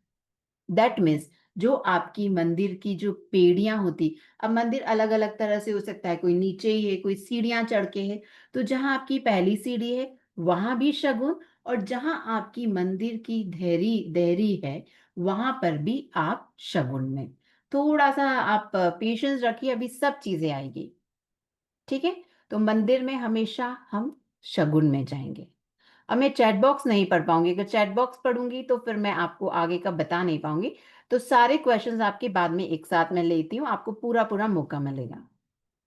दैट मीन्स जो आपकी मंदिर की जो पेड़ियां होती, अब मंदिर अलग अलग तरह से हो सकता है, कोई नीचे ही है, कोई सीढ़ियां चढ़ के है, तो जहां आपकी पहली सीढ़ी है वहां भी शगुन, और जहां आपकी मंदिर की देहरी देहरी है वहां पर भी आप शगुन में। थोड़ा सा आप पेशेंस रखिए, अभी सब चीजें आएगी। ठीक है? तो मंदिर में हमेशा हम शगुन में जाएंगे। अब मैं चैट बॉक्स नहीं पढ़ पाऊंगी, अगर चैट बॉक्स पढ़ूंगी तो फिर मैं आपको आगे का बता नहीं पाऊंगी। तो सारे क्वेश्चंस आपके बाद में एक साथ मैं लेती हूँ, आपको पूरा पूरा मौका मिलेगा।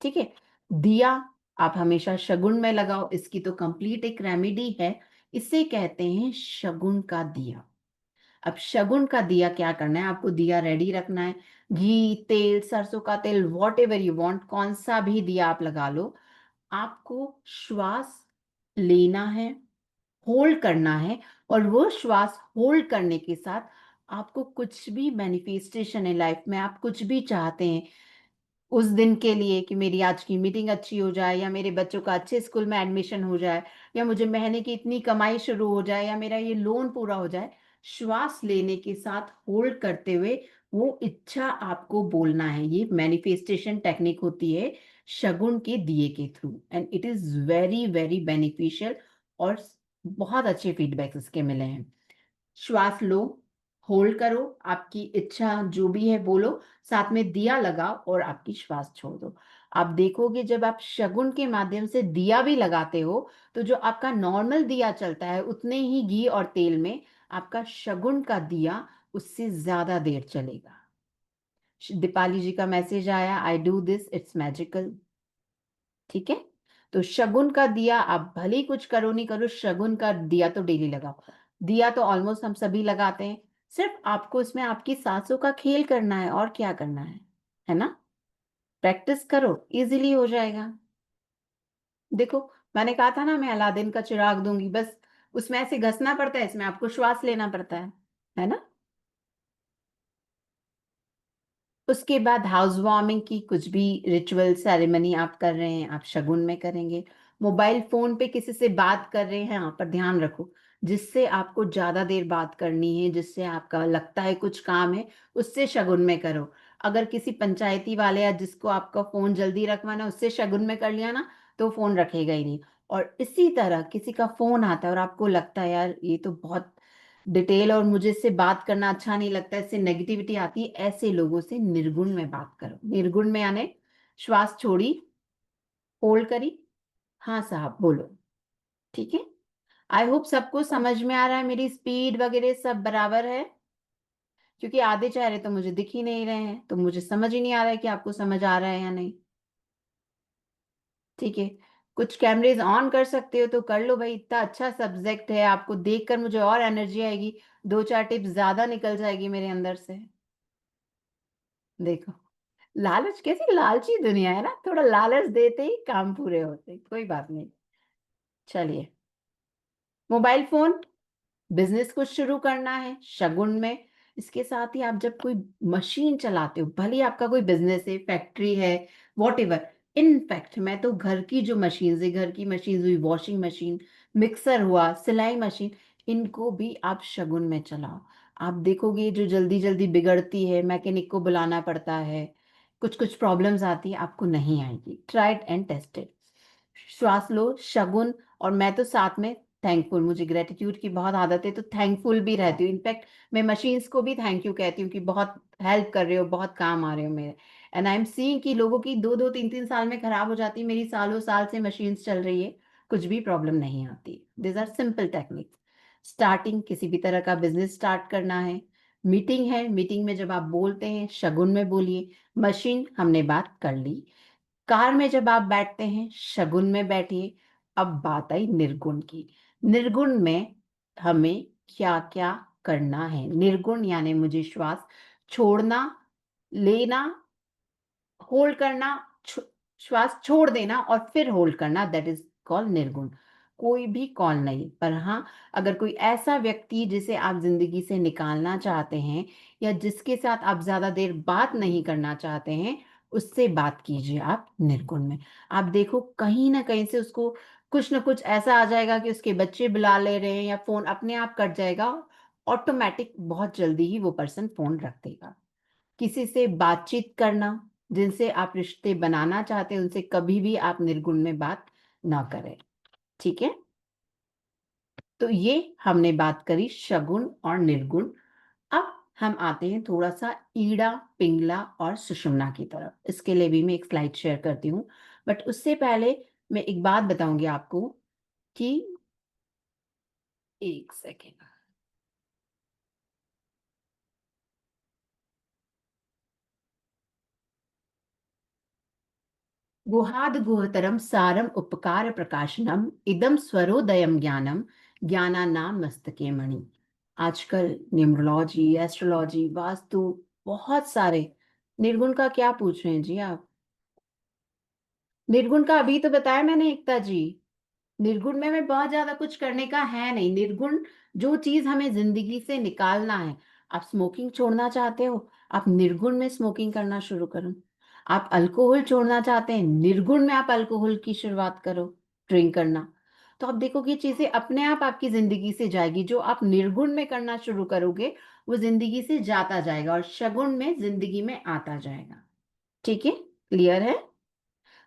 ठीक है? दिया आप हमेशा शगुन में लगाओ, इसकी तो कंप्लीट एक रेमेडी है। इसे कहते हैं शगुन का दिया। अब शगुन का दिया क्या करना है, आपको दिया रेडी रखना है। घी, तेल, सरसों का तेल, वॉट एवर यू वांट, कौन सा भी दिया आप लगा लो। आपको श्वास लेना है, होल्ड करना है, और वो श्वास होल्ड करने के साथ आपको कुछ भी मैनिफेस्टेशन है लाइफ में, आप कुछ भी चाहते हैं उस दिन के लिए कि मेरी आज की मीटिंग अच्छी हो जाए, या मेरे बच्चों का अच्छे स्कूल में एडमिशन हो जाए, या मुझे महीने की इतनी कमाई शुरू हो जाए, या मेरा ये लोन पूरा हो जाए। श्वास लेने के साथ होल्ड करते हुए वो इच्छा आपको बोलना है। ये मैनिफेस्टेशन टेक्निक होती है शगुन के दिए के through, and it is very very beneficial. और बहुत अच्छे फीडबैक इसके मिले हैं। श्वास लो, होल्ड करो, आपकी इच्छा जो भी है बोलो, साथ में दिया लगाओ और आपकी श्वास छोड़ दो। आप देखोगे जब आप शगुन के माध्यम से दिया भी लगाते हो, तो जो आपका नॉर्मल दिया चलता है, उतने ही घी और तेल में आपका शगुन का दिया उससे ज़्यादा देर चलेगा। दीपाली जी का मैसेज आया, I do this, it's magical. ठीक है? तो शगुन का दिया आप भले ही कुछ करो नहीं करो, शगुन का दिया तो डेली लगाओ। दिया तो ऑलमोस्ट हम सभी लगाते हैं। सिर्फ आपको इसमें आपकी सांसों का खेल करना है और क्या करना है ना? प्रैक्टिस करो, इजीली हो जाएगा। देखो, मैंने कहा था ना मैं अलादीन का चिराग दूंगी, बस उसमें ऐसे घसना पड़ता है, इसमें आपको श्वास लेना पड़ता है ना? उसके बाद हाउस वार्मिंग की कुछ भी रिचुअल सेरेमनी आप कर रहे हैं, आप शगुन में करेंगे। मोबाइल फोन पे किसी से बात कर रहे हैं, यहाँ पर ध्यान रखो, जिससे आपको ज्यादा देर बात करनी है, जिससे आपका लगता है कुछ काम है, उससे शगुन में करो। अगर किसी पंचायती वाले या जिसको आपका फोन जल्दी रखवाना है, उससे शगुन में कर लिया ना, तो फोन रखेगा ही नहीं। और इसी तरह किसी का फोन आता है और आपको लगता है यार ये तो बहुत डिटेल और मुझे इससे बात करना अच्छा नहीं लगता, इससे नेगेटिविटी आती है, ऐसे लोगों से निर्गुण में बात करो। निर्गुण में यानी श्वास छोड़ी, होल्ड करी, हाँ साहब बोलो। ठीक है? आई होप सबको समझ में आ रहा है, मेरी स्पीड वगैरह सब बराबर है, क्योंकि आधे चेहरे तो मुझे दिख ही नहीं रहे हैं, तो मुझे समझ ही नहीं आ रहा है कि आपको समझ आ रहा है या नहीं। ठीक है? कुछ कैमरेज ऑन कर सकते हो तो कर लो भाई, इतना अच्छा सब्जेक्ट है, आपको देखकर मुझे और एनर्जी आएगी, दो चार टिप्स ज्यादा निकल जाएगी मेरे अंदर से। देखो, लालच कैसी लालची दुनिया है ना, थोड़ा लालच देते ही काम पूरे होते, कोई बात नहीं। चलिए, मोबाइल फोन, बिजनेस कुछ शुरू करना है शगुन में, इसके साथ ही आप जब कोई मशीन चलाते हो, भले ही आपका कोई बिजनेस है, फैक्ट्री है, वॉट एवर, इनफैक्ट मैं तो घर की जो मशीन है, घर की मशीन हुई, वॉशिंग मशीन, मिक्सर हुआ, सिलाई मशीन, इनको भी आप शगुन में चलाओ। आप देखोगे जो जल्दी जल्दी बिगड़ती है, मैकेनिक को बुलाना पड़ता है, कुछ कुछ प्रॉब्लम्स आती है, आपको नहीं आएगी। Tried and tested. श्वास लो, शगुन, और मैं तो साथ में थैंकफुल, मुझे ग्रेटिट्यूड की बहुत आदत है, तो थैंकफुल भी रहती हूँ। इनफैक्ट मैं मशीन्स को भी थैंक यू कहती हूँ कि बहुत हेल्प कर रहे हो, बहुत काम आ रहे हो मेरे। एंड आई एम सीइंग कि लोगों की दो दो तीन तीन साल में खराब हो जाती है, मेरी सालों साल से मशीन्स चल रही है, कुछ भी प्रॉब्लम नहीं आती। This are simple techniques. Starting, किसी भी तरह का बिजनेस स्टार्ट करना है, मीटिंग में जब आप बोलते हैं शगुन में बोलिए। मशीन हमने बात कर ली। कार में जब आप बैठते हैं शगुन में बैठिए। अब बात आई निर्गुण की। निर्गुण में हमें क्या क्या करना है? निर्गुण यानी मुझे श्वास छोड़ना, लेना, होल्ड करना, श्वास छोड़ देना और फिर होल्ड करना, दैट इज कॉल्ड निर्गुण। कोई भी कॉल नहीं, पर हाँ, अगर कोई ऐसा व्यक्ति जिसे आप जिंदगी से निकालना चाहते हैं या जिसके साथ आप ज्यादा देर बात नहीं करना चाहते हैं, उससे बात कीजिए आप निर्गुण में। आप देखो कहीं ना कहीं से उसको कुछ ना कुछ ऐसा आ जाएगा कि उसके बच्चे बुला ले रहे हैं या फोन अपने आप कट जाएगा, ऑटोमेटिक बहुत जल्दी ही वो पर्सन फोन रख देगा। किसी से बातचीत करना, जिनसे आप रिश्ते बनाना चाहते हैं, उनसे कभी भी आप निर्गुण में बात ना करें। ठीक है? तो ये हमने बात करी शगुन और निर्गुण। अब हम आते हैं थोड़ा सा ईड़ा, पिंगला और सुषुम्ना की तरफ। इसके लिए भी मैं एक स्लाइड शेयर करती हूँ, बट उससे पहले मैं एक बात बताऊंगी आपको कि, एक सेकेंड, गुहाद गुहतरम सारम उपकार प्रकाशनम इदम स्वरोदयम ज्ञानम ज्ञानानाम मस्तके मणि। आजकल न्यूमरोलॉजी, एस्ट्रोलॉजी, वास्तु, बहुत सारे। निर्गुण का क्या पूछ रहे हैं जी आप? निर्गुण का अभी तो बताया मैंने एकता जी। निर्गुण में बहुत ज्यादा कुछ करने का है नहीं। निर्गुण जो चीज हमें जिंदगी से निकालना है, आप स्मोकिंग छोड़ना चाहते हो, आप निर्गुण में स्मोकिंग करना शुरू करो। आप अल्कोहल छोड़ना चाहते हैं, निर्गुण में आप अल्कोहल की शुरुआत करो, ड्रिंक करना। तो आप देखोगे ये चीजें अपने आप आपकी जिंदगी से जाएगी। जो आप निर्गुण में करना शुरू करोगे वो जिंदगी से जाता जाएगा और शगुन में जिंदगी में आता जाएगा। ठीक है? क्लियर है?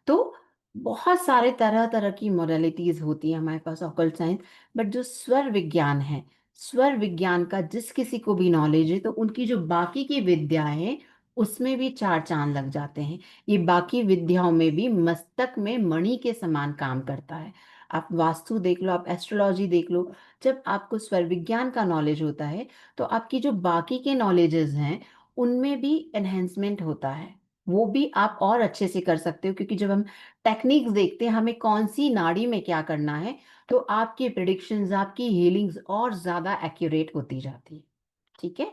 तो बहुत सारे तरह तरह की मोडालिटीज होती है हमारे पास ऑकल्ट साइंस, बट जो स्वर विज्ञान है, स्वर विज्ञान का जिस किसी को भी नॉलेज है तो उनकी जो बाकी की विद्याएं हैं उसमें भी चार चांद लग जाते हैं। ये बाकी विद्याओं में भी मस्तक में मणि के समान काम करता है। आप वास्तु देख लो, आप एस्ट्रोलॉजी देख लो, जब आपको स्वर विज्ञान का नॉलेज होता है तो आपकी जो बाकी के नॉलेजेस हैं उनमें भी एनहेंसमेंट होता है। वो भी आप और अच्छे से कर सकते हो, क्योंकि जब हम टेक्निक्स देखते हैं हमें कौन सी नाड़ी में क्या करना है, तो आपकी प्रिडिक्शंस, आपकी हीलिंग्स और ज्यादा एक्यूरेट होती जाती है। ठीक है।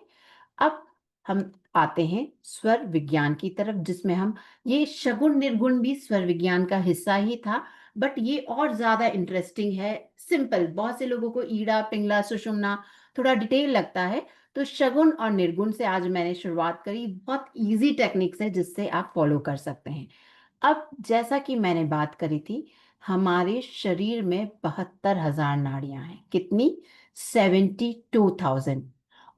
अब हम आते हैं स्वर विज्ञान की तरफ, जिसमें हम, ये शगुन निर्गुण भी स्वर विज्ञान का हिस्सा ही था, बट ये और ज्यादा इंटरेस्टिंग है। सिंपल, बहुत से लोगों को ईड़ा पिंगला सुषुम्ना थोड़ा डिटेल लगता है, तो शगुन और निर्गुण से आज मैंने शुरुआत करी। बहुत इजी टेक्निक्स है जिससे आप फॉलो कर सकते हैं। अब जैसा कि मैंने बात करी थी, हमारे शरीर में 72,000 नाड़ियां हैं। कितनी? 72,000।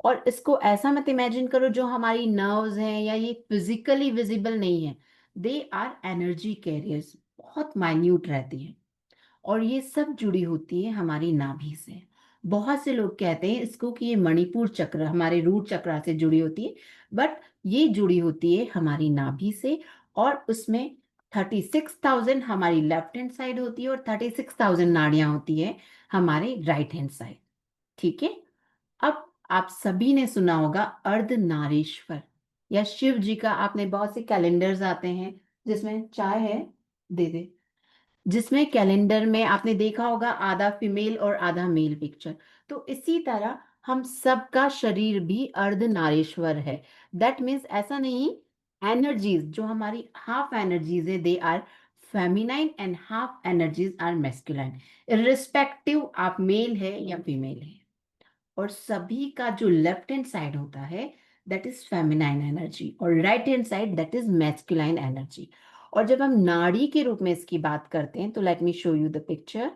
और इसको ऐसा मत इमेजिन करो जो हमारी नर्व्स हैं या ये फिजिकली विजिबल नहीं है। दे आर एनर्जी कैरियर्स, बहुत माइन्यूट रहती है। और ये सब जुड़ी होती है हमारी नाभि से। बहुत से लोग कहते हैं इसको कि ये मणिपुर चक्र हमारे रूट चक्र से जुड़ी होती है, बट ये जुड़ी होती है हमारी नाभि से। और उसमें 36,000 हमारी लेफ्ट हैंड साइड होती है और 36,000 नाड़ियां होती है हमारे राइट हैंड साइड। ठीक है। अब आप सभी ने सुना होगा अर्धनारीश्वर या शिव जी का। आपने बहुत से कैलेंडर्स आते हैं जिसमें चाय है, दे दे, जिसमें कैलेंडर में आपने देखा होगा आधा फीमेल और आधा मेल पिक्चर। तो इसी तरह हम सबका शरीर भी अर्धनारीश्वर है। दैट मीन्स ऐसा नहीं, एनर्जीज जो हमारी हाफ एनर्जीज है they are feminine and half energies are masculine, irrespective आप मेल है या फीमेल है। और सभी का जो लेफ्ट हैंड साइड होता है दैट इज फेमिनाइन एनर्जी, और right hand side that is masculine energy. और जब हम नाड़ी के रूप में इसकी बात करते हैं तो let me show you the picture.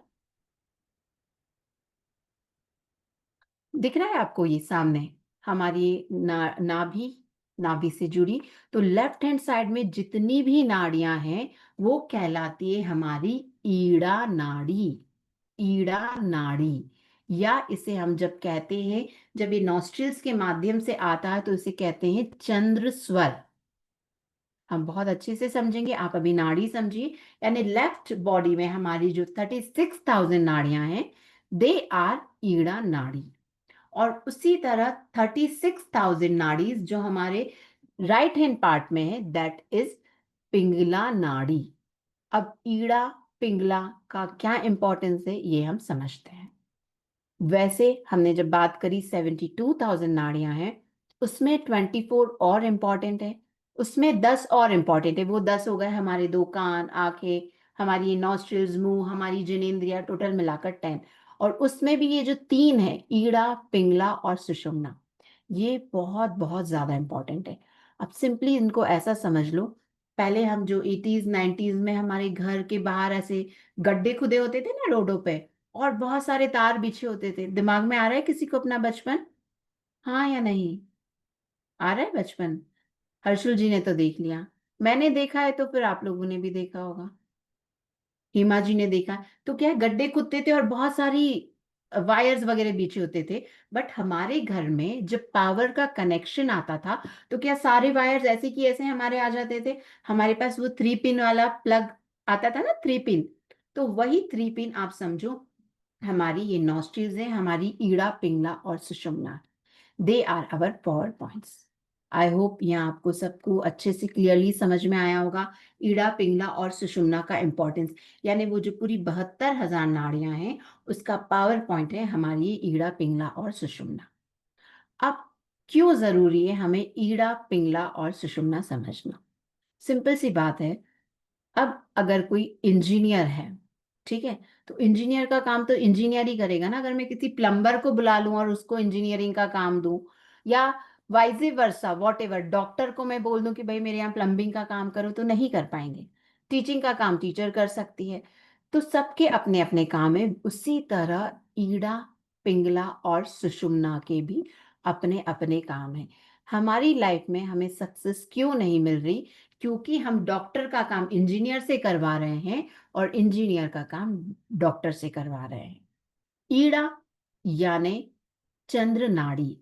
दिख रहा है आपको ये सामने हमारी नाभि, नाभि से जुड़ी। तो लेफ्ट हैंड साइड में जितनी भी नाड़ियां हैं वो कहलाती है हमारी ईड़ा नाड़ी। ईड़ा नाड़ी, या इसे हम जब कहते हैं, जब ये नॉस्ट्रिल्स के माध्यम से आता है तो इसे कहते हैं चंद्र स्वर। हम बहुत अच्छे से समझेंगे, आप अभी नाड़ी समझिए। यानी लेफ्ट बॉडी में हमारी जो 36,000 नाड़ियां हैं दे आर ईड़ा नाड़ी। और उसी तरह 36,000 नाड़ीज जो हमारे राइट हैंड पार्ट में है दैट इज पिंगला नाड़ी। अब ईड़ा पिंगला का क्या इंपॉर्टेंस है ये हम समझते हैं। वैसे हमने जब बात करी 72,000 नाड़ियां हैं, उसमें 24 और इम्पॉर्टेंट है, उसमें 10 और इम्पॉर्टेंट है। वो 10 हो गए हमारे दो कान, आंखें, हमारी नॉस्ट्रिल्स, मुंह, हमारी जिनेंद्रिया, टोटल मिलाकर 10। और उसमें भी ये जो तीन है, ईड़ा पिंगला और सुषुम्ना, ये बहुत बहुत ज्यादा इंपॉर्टेंट है। अब सिंपली इनको ऐसा समझ लो, पहले हम जो 80s 90s में हमारे घर के बाहर ऐसे गड्ढे खुदे होते थे ना रोडों पे, और बहुत सारे तार बिछे होते थे। दिमाग में आ रहा है किसी को अपना बचपन? हाँ या नहीं? आ रहा है बचपन? हर्षुल जी ने तो देख लिया, मैंने देखा है, तो फिर आप लोगों ने भी देखा होगा, हिमा जी ने देखा। तो क्या है, गड्ढे खुदते थे और बहुत सारी वायर्स वगैरह बिछे होते थे। बट हमारे घर में जब पावर का कनेक्शन आता था तो क्या सारे वायर्स ऐसे की ऐसे हमारे आ जाते थे? हमारे पास वो 3 पिन वाला प्लग आता था ना, 3 पिन। तो वही 3 पिन आप समझो हमारी ये नॉस्ट्रिल्स है, हमारी ईड़ा पिंगला और Sushumna. They are our power points. I hope यहाँ आपको सबको अच्छे से क्लियरली समझ में आया होगा ईड़ा पिंगला और सुषुम्ना का इंपॉर्टेंस। यानी वो जो पूरी 72,000 नाड़ियां हैं उसका पावर पॉइंट है हमारी ये ईड़ा पिंगला और सुषुम्ना। अब क्यों जरूरी है हमें ईड़ा पिंगला और सुषुम्ना समझना? सिंपल सी बात है। अब अगर कोई इंजीनियर है, ठीक है, तो इंजीनियर का काम तो इंजीनियर ही करेगा ना। अगर मैं किसी प्लम्बर को बुला लूं और उसको इंजीनियरिंग का काम दूं, या वाइजे वर्सा वॉट एवर, डॉक्टर को मैं बोल दूं कि भाई मेरे यहाँ प्लम्बिंग का काम करो, तो नहीं कर पाएंगे। टीचिंग का काम टीचर कर सकती है। तो सबके अपने अपने काम है। उसी तरह ईड़ा पिंगला और सुषुम्ना के भी अपने अपने काम है। हमारी लाइफ में हमें सक्सेस क्यों नहीं मिल रही? क्योंकि हम डॉक्टर का काम इंजीनियर से करवा रहे हैं और इंजीनियर का काम डॉक्टर से करवा रहे हैं। ईड़ा यानी चंद्र नाड़ी।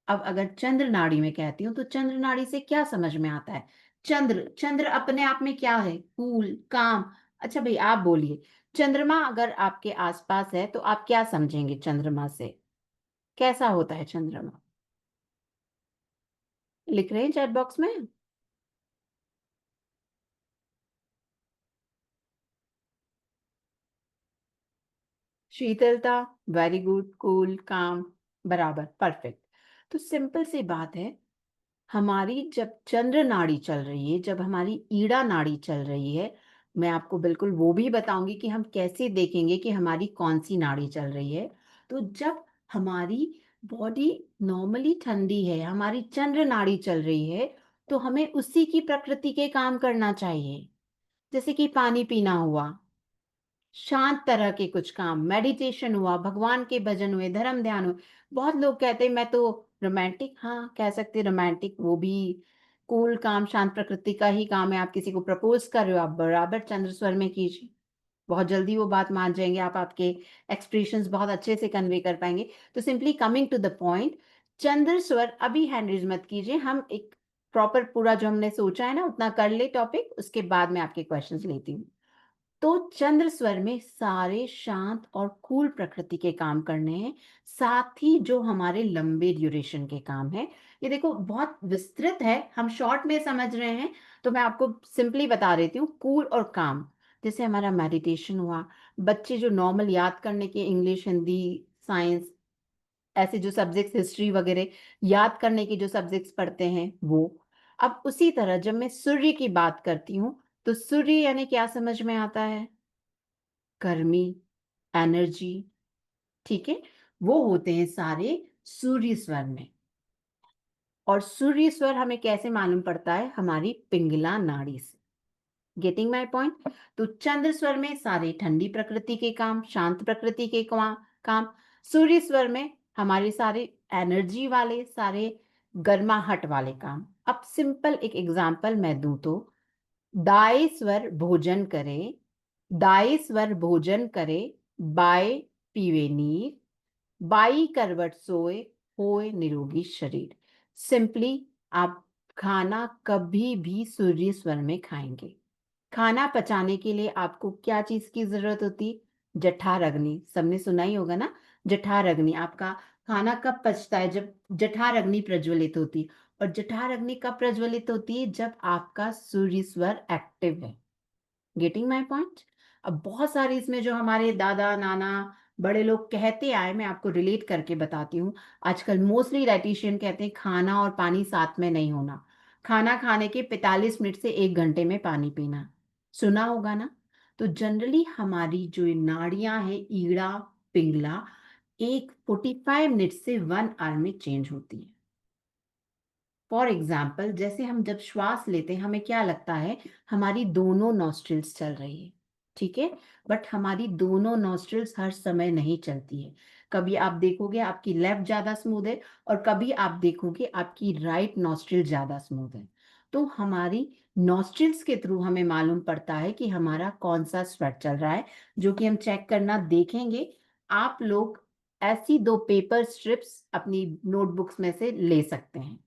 अब अगर चंद्र नाड़ी में कहती हूँ तो चंद्र नाड़ी से क्या समझ में आता है? चंद्र, चंद्र अपने आप में क्या है? कूल, काम। अच्छा भई आप बोलिए, चंद्रमा अगर आपके आस-पास है तो आप क्या समझेंगे चंद्रमा से? कैसा होता है चंद्रमा? लिख रहे हैं चैट बॉक्स में? शीतलता, वेरी गुड, कूल, काम, बराबर, परफेक्ट। तो सिंपल सी बात है, हमारी जब चंद्र नाड़ी चल रही है, जब हमारी ईड़ा नाड़ी चल रही है, मैं आपको बिल्कुल वो भी बताऊँगी कि हम कैसे देखेंगे कि हमारी कौन-सी नाड़ी चल रही है। तो जब हमारी बॉडी नॉर्मली ठंडी है, हमारी चंद्र नाड़ी चल रही है, तो हमें उसी की प्रकृति के काम करना चाहिए। जैसे कि पानी पीना हुआ, शांत तरह के कुछ काम, मेडिटेशन हुआ, भगवान के भजन हुए, धर्म ध्यान हुए। बहुत लोग कहते हैं मैं तो रोमांटिक, हाँ, कह सकते हैं रोमांटिक, वो भी कूल, काम, शांत प्रकृति का ही काम है। आप किसी को प्रपोज़ कर रहे हो, आप बराबर चंद्र स्वर में कीजिए। बहुत जल्दी वो बात मान जाएँगे आप, आपके एक्सप्रेशंस बहुत अच्छे से कन्वे कर पाएँगे। तो simply coming to the point, चंद्र स्वर अभी हैंड रेज़ मत कीजिए, हम एक प्रॉपर पूरा जो हमने सोचा है ना उतना कर ले टॉपिक, उसके बाद मैं आपके क्वेश्चन्स लेती हूँ। तो चंद्र स्वर में सारे शांत और कूल प्रकृति के काम करने हैं, साथ ही जो हमारे लंबे ड्यूरेशन के काम हैं। ये देखो बहुत विस्तृत है, हम शॉर्ट में समझ रहे हैं, तो मैं आपको सिंपली बता देती हूँ कूल और काम। जैसे हमारा मेडिटेशन हुआ, बच्चे जो नॉर्मल याद करने के इंग्लिश, हिंदी, साइंस ऐसे जो सब्जेक्ट्स हिस्ट्री वगैरह याद करने के जो सब्जेक्ट्स पढ़ते हैं वो। अब उसी तरह जब मैं सूर्य की बात करती हूँ, तो सूर्य यानी क्या समझ में आता है? गर्मी, एनर्जी, ठीक है? वो होते हैं सारे सूर्य स्वर में। और सूर्य स्वर हमें कैसे मालूम पड़ता है? हमारी पिंगला नाड़ी से। Getting my point? तो चंद्र स्वर में सारे ठंडी प्रकृति के काम, शांत प्रकृति के काम। सूर्य स्वर में हमारे सारे एनर्जी वाले, सारे गर्माहट वाले काम। अब सिंपल एक एग्जांपल मैं दूं तो, दाएं स्वर भोजन करे, दाएं स्वर भोजन करे, बाएं पीवे नीर, बाई करवट सोए, होए निरोगी शरीर। सिंपली आप खाना कभी भी सूर्य स्वर में खाएंगे। खाना पचाने के लिए आपको क्या चीज की जरूरत होती? जठार अग्नि, सबने सुना ही होगा ना। जठार अग्नि, आपका खाना कब पचता है? जब जठार अग्नि प्रज्वलित होती। और जठार अग्नि कब प्रज्वलित होती है? जब आपका सूर्य स्वर एक्टिव है। Getting my point? अब बहुत सारे इसमें जो हमारे दादा नाना बड़े लोग कहते आए, मैं आपको रिलेट करके बताती हूँ। आजकल मोस्टली डाइटिशियन कहते हैं खाना और पानी साथ में नहीं होना, खाना खाने के 45 मिनट से 1 घंटे में पानी पीना। सुना होगा ना? तो जनरली हमारी जो ये नाड़ियां हैं, ईड़ा, पिंगला, एक 45 मिनट से 1 आवर में चेंज होती है। फॉर एग्जाम्पल जैसे हम जब श्वास लेते हैं हमें क्या लगता है? हमारी दोनों नॉस्ट्रिल्स चल रही है, ठीक है? बट हमारी दोनों नॉस्ट्रिल्स हर समय नहीं चलती है। कभी आप देखोगे आपकी लेफ्ट ज्यादा स्मूथ है, और कभी आप देखोगे आपकी राइट नॉस्ट्रिल ज्यादा स्मूथ है। तो हमारी नॉस्ट्रिल्स के थ्रू हमें मालूम पड़ता है कि हमारा कौन सा स्वेट चल रहा है, जो कि हम चेक करना देखेंगे। आप लोग ऐसी 2 पेपर स्ट्रिप्स अपनी नोटबुक्स में से ले सकते हैं।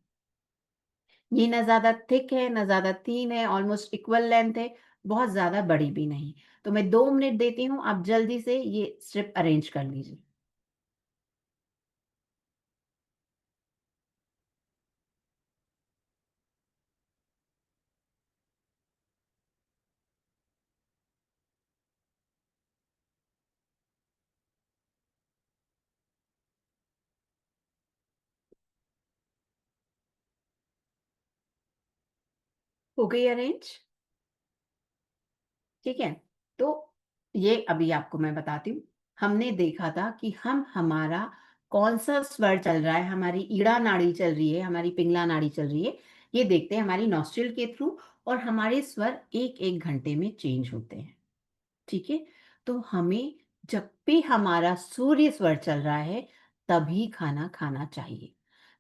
ये ना ज़्यादा थिक है, ना ज़्यादा थिन है, ऑलमोस्ट इक्वल लेंथ है, बहुत ज़्यादा बड़ी भी नहीं। तो मैं 2 मिनट देती हूँ, आप जल्दी से ये स्ट्रिप अरेंज कर लीजिए। हो गई अरेंज? ठीक है? तो ये अभी आपको मैं बताती हूँ। हमने देखा था कि हम हमारा कौन-सा स्वर चल रहा है, हमारी ईड़ा नाड़ी चल रही है, हमारी पिंगला नाड़ी चल रही है, ये देखते हैं हमारी नॉस्ट्रिल के थ्रू, और हमारे स्वर 1-1 घंटे में चेंज होते हैं। ठीक है? तो हमें जब भी हमारा सूर्य स्वर चल रहा है, तभी खाना खाना चाहिए।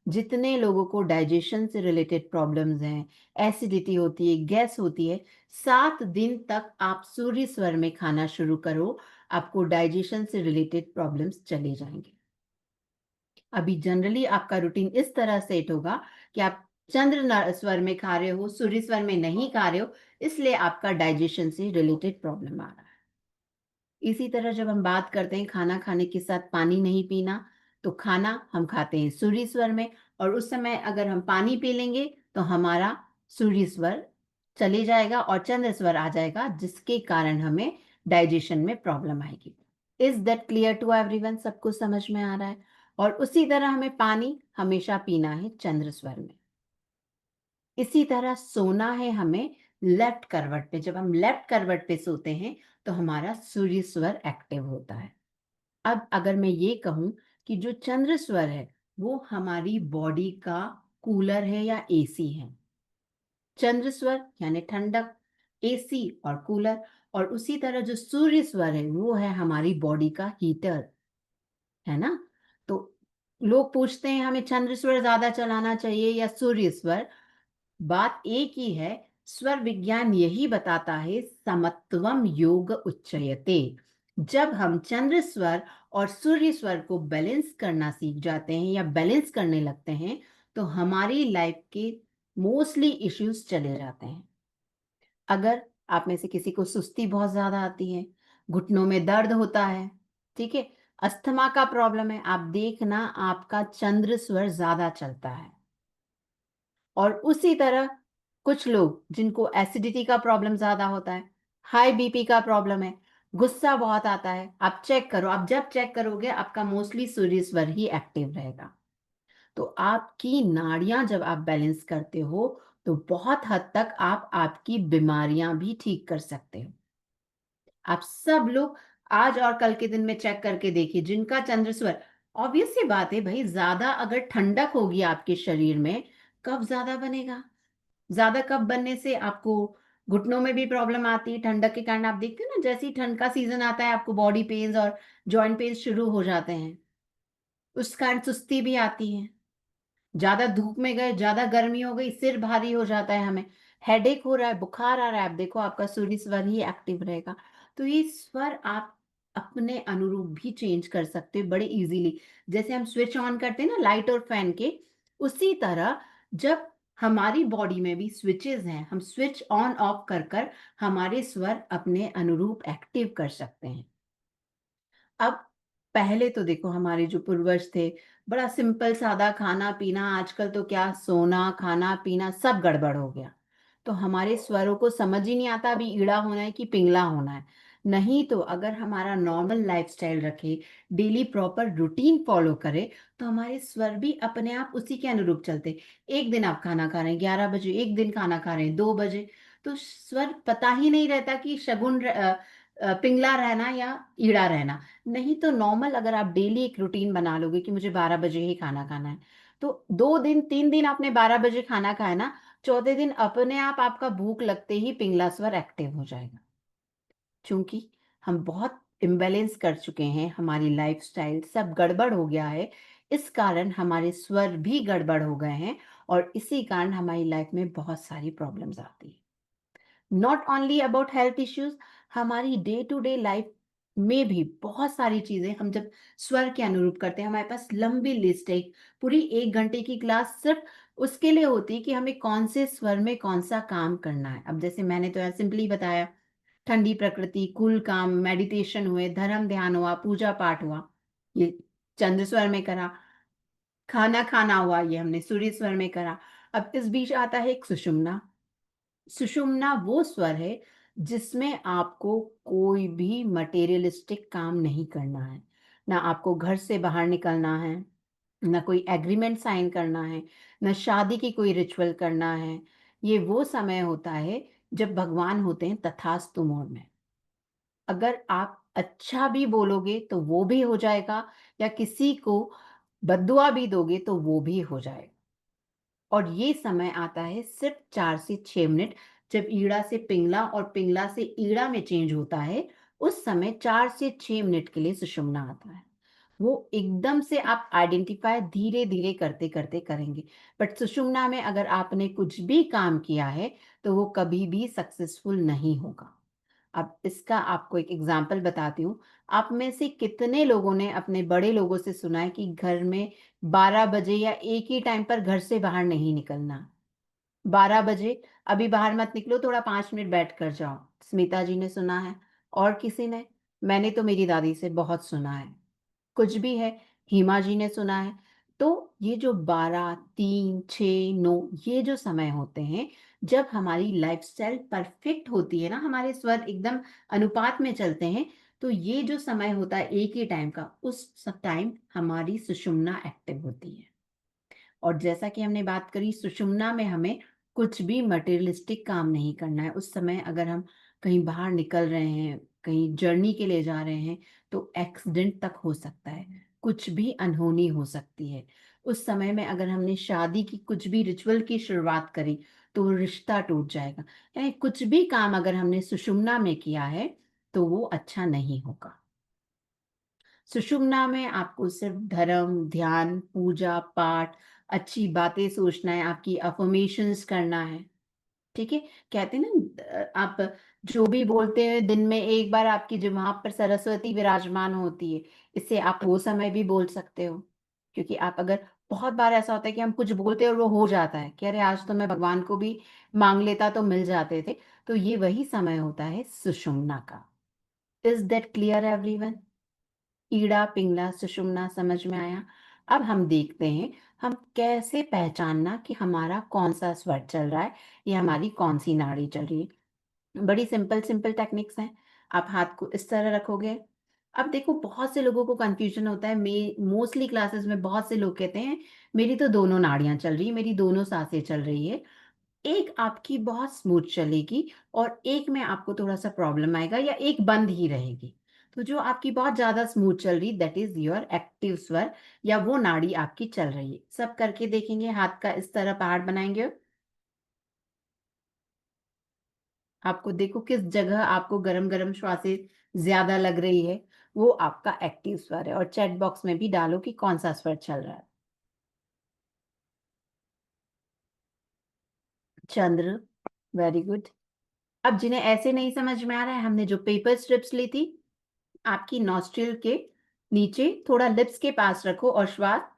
जितने लोगों को डाइजेशन से रिलेटेड प्रॉब्लम्स हैं, एसिडिटी होती है, गैस होती है, 7 दिन तक आप सूर्य स्वर में खाना शुरू करो, आपको डाइजेशन से रिलेटेड प्रॉब्लम्स चले जाएँगे। अभी जनरली आपका रूटीन इस तरह सेट होगा कि आप स्वर में खा रहे हो, सूर्य स्वर में नहीं खा रहे हो, इसलिए आपका डाइजेशन से रिलेटेड प्रॉब्लम आ रहा है। इसी तरह जब हम बात करते हैं खाना खाने के साथ पानी नहीं पीना, तो खाना हम खाते हैं सूर्य स्वर में, और उस समय अगर हम पानी पी लेंगे तो हमारा सूर्य स्वर चले जाएगा और चंद्र स्वर आ जाएगा, जिसके कारण हमें डाइजेशन में प्रॉब्लम आएगी। Is that clear to everyone? सबको समझ में आ रहा है? और उसी तरह हमें पानी हमेशा पीना है चंद्र स्वर में। इसी तरह सोना है हमें लेफ्ट करवट पे। जब हम लेफ्ट करवट पे सोते हैं तो हमारा सूर्य स्वर एक्टिव होता है। अब अगर मैं ये कहूं कि जो चंद्र स्वर है वो हमारी बॉडी का कूलर है या एसी है। चंद्र स्वर यानी ठंडक, एसी और कूलर। और उसी तरह जो सूर्य स्वर है वो है हमारी बॉडी का हीटर, है ना? तो लोग पूछते हैं हमें चंद्र स्वर ज्यादा चलाना चाहिए या सूर्य स्वर। बात एक ही है, स्वर विज्ञान यही बताता है, समत्वम योग उच्चयते। जब हम चंद्र स्वर और सूर्य स्वर को बैलेंस करना सीख जाते हैं या बैलेंस करने लगते हैं, तो हमारी लाइफ के मोस्टली इश्यूज चले जाते हैं। अगर आप में से किसी को सुस्ती बहुत ज्यादा आती है, घुटनों में दर्द होता है, ठीक है, अस्थमा का प्रॉब्लम है, आप देखना आपका चंद्र स्वर ज्यादा चलता है। और उसी तरह कुछ लोग जिनको एसिडिटी का प्रॉब्लम ज्यादा होता है, हाई बीपी का प्रॉब्लम है, गुस्सा बहुत आता है, आप चेक करो, आप जब चेक करोगे आपका मोस्टली सूर्य स्वर ही एक्टिव रहेगा। तो आपकी नाड़ियां जब आप बैलेंस करते हो तो बहुत हद तक आप आपकी बीमारियां भी ठीक कर सकते हो। आप सब लोग आज और कल के दिन में चेक करके देखिए जिनका चंद्र स्वर, ऑब्वियस सी बात है भाई, ज्यादा अगर ठंडक होगी आपके शरीर में, कफ ज्यादा बनेगा। ज्यादा कफ बनने से आपको घुटनों में भी प्रॉब्लम आती है। ठंडक के कारण आप देखते हैं ना, जैसे ही ठंड का सीजन आता है आपको बॉडी पेन्स और जॉइंट पेन्स शुरू हो जाते हैं। उस कारण सुस्ती भी आती है। ज्यादा धूप में गए, ज्यादा गर्मी हो गई, सिर भारी हो जाता है, हमें हेडेक हो रहा है, बुखार आ रहा है, आप देखो आपका सूर्य स्वर ही एक्टिव रहेगा। तो ये स्वर आप अपने अनुरूप भी चेंज कर सकते हो बड़े इजीली। जैसे हम स्विच ऑन करते हैं ना लाइट और फैन के, उसी तरह जब हमारी बॉडी में भी स्विचेस हैं, हम स्विच ऑन ऑफ कर कर हमारे स्वर अपने अनुरूप एक्टिव कर सकते हैं। अब पहले तो देखो हमारे जो पूर्वज थे, बड़ा सिंपल सादा खाना पीना, आजकल तो क्या सोना खाना पीना सब गड़बड़ हो गया। तो हमारे स्वरों को समझ ही नहीं आता अभी ईड़ा होना है कि पिंगला होना है। नहीं तो अगर हमारा नॉर्मल लाइफस्टाइल रखे, डेली प्रॉपर रूटीन फॉलो करे, तो हमारे स्वर भी अपने आप उसी के अनुरूप चलते। एक दिन आप खाना खा रहे हैं 11 बजे, एक दिन खाना खा रहे हैं 2 बजे, तो स्वर पता ही नहीं रहता कि पिंगला रहना या ईड़ा रहना। नहीं तो नॉर्मल अगर आप डेली एक रूटीन बना लोगे कि मुझे 12 बजे ही खाना खाना है, तो 2 दिन 3 दिन आपने 12 बजे खाना खाया ना, चौथे दिन अपने आप आपका भूख लगते ही पिंगला स्वर एक्टिव हो जाएगा। क्योंकि हम बहुत इम्बैलेंस कर चुके हैं, हमारी लाइफस्टाइल सब गड़बड़ हो गया है, इस कारण हमारे स्वर भी गड़बड़ हो गए हैं, और इसी कारण हमारी लाइफ में बहुत सारी प्रॉब्लम्स आती है। Not only about health issues, हमारी डे टू डे लाइफ में भी बहुत सारी चीजें हम जब स्वर के अनुरूप करते हैं, हमारे पास लंबी लिस्ट है, पूरी 1 घंटे की क्लास सिर्फ उसके लिए होती है कि हमें कौन से स्वर में कौन सा काम करना है। अब जैसे मैंने तो सिंपली बताया, ठंडी प्रकृति, कूल काम, मेडिटेशन हुए, धर्म ध्यान हुआ, पूजा पाठ हुआ, ये चंद्र स्वर में करा। खाना खाना हुआ, ये हमने सूर्य स्वर में करा। अब इस बीच आता है एक सुषुम्ना। सुषुम्ना वो स्वर है जिसमें आपको कोई भी मटेरियलिस्टिक काम नहीं करना है। ना आपको घर से बाहर निकलना है, ना कोई एग्रीमेंट साइन करना है, ना शादी की कोई रिचुअल करना है। ये वो समय होता है जब भगवान होते हैं तथास्तु मोड में। अगर आप अच्छा भी बोलोगे तो वो भी हो जाएगा, या किसी को बद्दुआ भी दोगे तो वो भी हो जाएगा। और ये समय आता है सिर्फ 4 से 6 मिनट, जब ईड़ा से पिंगला और पिंगला से ईड़ा में चेंज होता है, उस समय 4 से 6 मिनट के लिए सुषुम्ना आता है। वो एकदम से आप आइडेंटिफाई धीरे धीरे करते करते करेंगे। बट सुषुम्ना में अगर आपने कुछ भी काम किया है तो वो कभी भी सक्सेसफुल नहीं होगा। अब इसका आपको एक एग्ज़ाम्पल बताती हूँ। आप में से कितने लोगों ने अपने बड़े लोगों से सुना है कि घर में 12 बजे या एक ही टाइम पर घर से बाहर नहीं निकलना? 12 बजे अभी बाहर मत निकलो, थोड़ा 5 मिनट बैठ कर जाओ। स्मिता जी ने सुना है। और किसी ने? मैंने तो मेरी दादी से बहुत सुना है। कुछ भी है, हिमा जी ने सुना है। तो ये जो 12, 3, 6, 9 ये जो समय होते हैं, जब हमारी लाइफ़स्टाइल परफ़ेक्ट होती है ना, हमारे स्वर एकदम अनुपात में चलते हैं, तो ये जो समय होता है एक ही टाइम का, उस टाइम हमारी सुषुम्ना एक्टिव होती है। और जैसा कि हमने बात करी सुषुम्ना में हमें कुछ भी मटेरियलिस्टिक काम नहीं करना है। उस समय अगर हम कहीं बाहर निकल रहे हैं, कहीं जर्नी के लिए जा रहे हैं, तो एक्सीडेंट तक हो सकता है। कुछ भी अनहोनी हो सकती है। उस समय में अगर हमने शादी की कुछ भी रिचुअल की शुरुआत करी, तो वो रिश्ता टूट जाएगा। यानी कुछ भी काम अगर हमने सुषुम्ना में किया है, तो वो अच्छा नहीं होगा। सुषुम्ना में आपको सिर्फ धर्म, ध्यान, पूजा, पाठ, अच्छी बातें सोचना है, आपकी अफ़र्मेशंस करना है, ठीक है? कहते हैं ना आप जो भी बोलते हैं दिन में एक बार आपकी जुबान पर सरस्वती विराजमान होती है, इससे आप वो समय भी बोल सकते हो। क्योंकि आप अगर बहुत बार ऐसा होता है कि हम कुछ बोलते हैं और वो हो जाता है कि अरे आज तो मैं भगवान को भी माँग लेता तो मिल जाते थे। तो ये वही समय होता है सुषुम्ना का। Is that clear everyone? Ida, Pingala, Sushumna समझ में आया? अब हम देखते हैं, हम कैसे पहचानना कि हमारा कौन-सा स्वर चल रहा है या हमारी कौन-सी नाड़ी चल रही है। बड़ी सिंपल टेक्निक्स हैं। आप हाथ को इस तरह रखोगे। अब देखो बहुत से लोगों को कन्फ्यूज़न होता है, मोस्टली क्लासेस में बहुत से लोग कहते हैं, मेरी तो दोनों नाड़ियाँ चल रही हैं, मेरी दोनों साँसें चल रही है। एक आपकी बहुत स्मूथ चलेगी और एक में आपको थोड़ा-सा प्रॉब्लम आएगा या एक बंद ही रहेगी। तो जो आपकी बहुत ज़्यादा स्मूथ चल रही दैट इज़ योर एक्टिव स्वर या वो नाड़ी आपकी चल रही है। सब करके देखेंगे हाथ का इस तरह पहाड़ बनाएँगे। आपको देखो किस जगह आपको गरम-गरम श्वासें ज़्यादा लग रही है, वो आपका एक्टिव स्वर है और चैट बॉक्स में भी डालो कि कौन-सा स्वर चल रहा है। चंद्र, वेरी गुड। अब जिन्हें ऐसे नहीं समझ में आ रहा है, हमने जो पेपर स्ट्रिप्स ली थी आपकी नॉस्ट्रिल के नीचे थोड़ा लिप्स के पास रखो और श्वास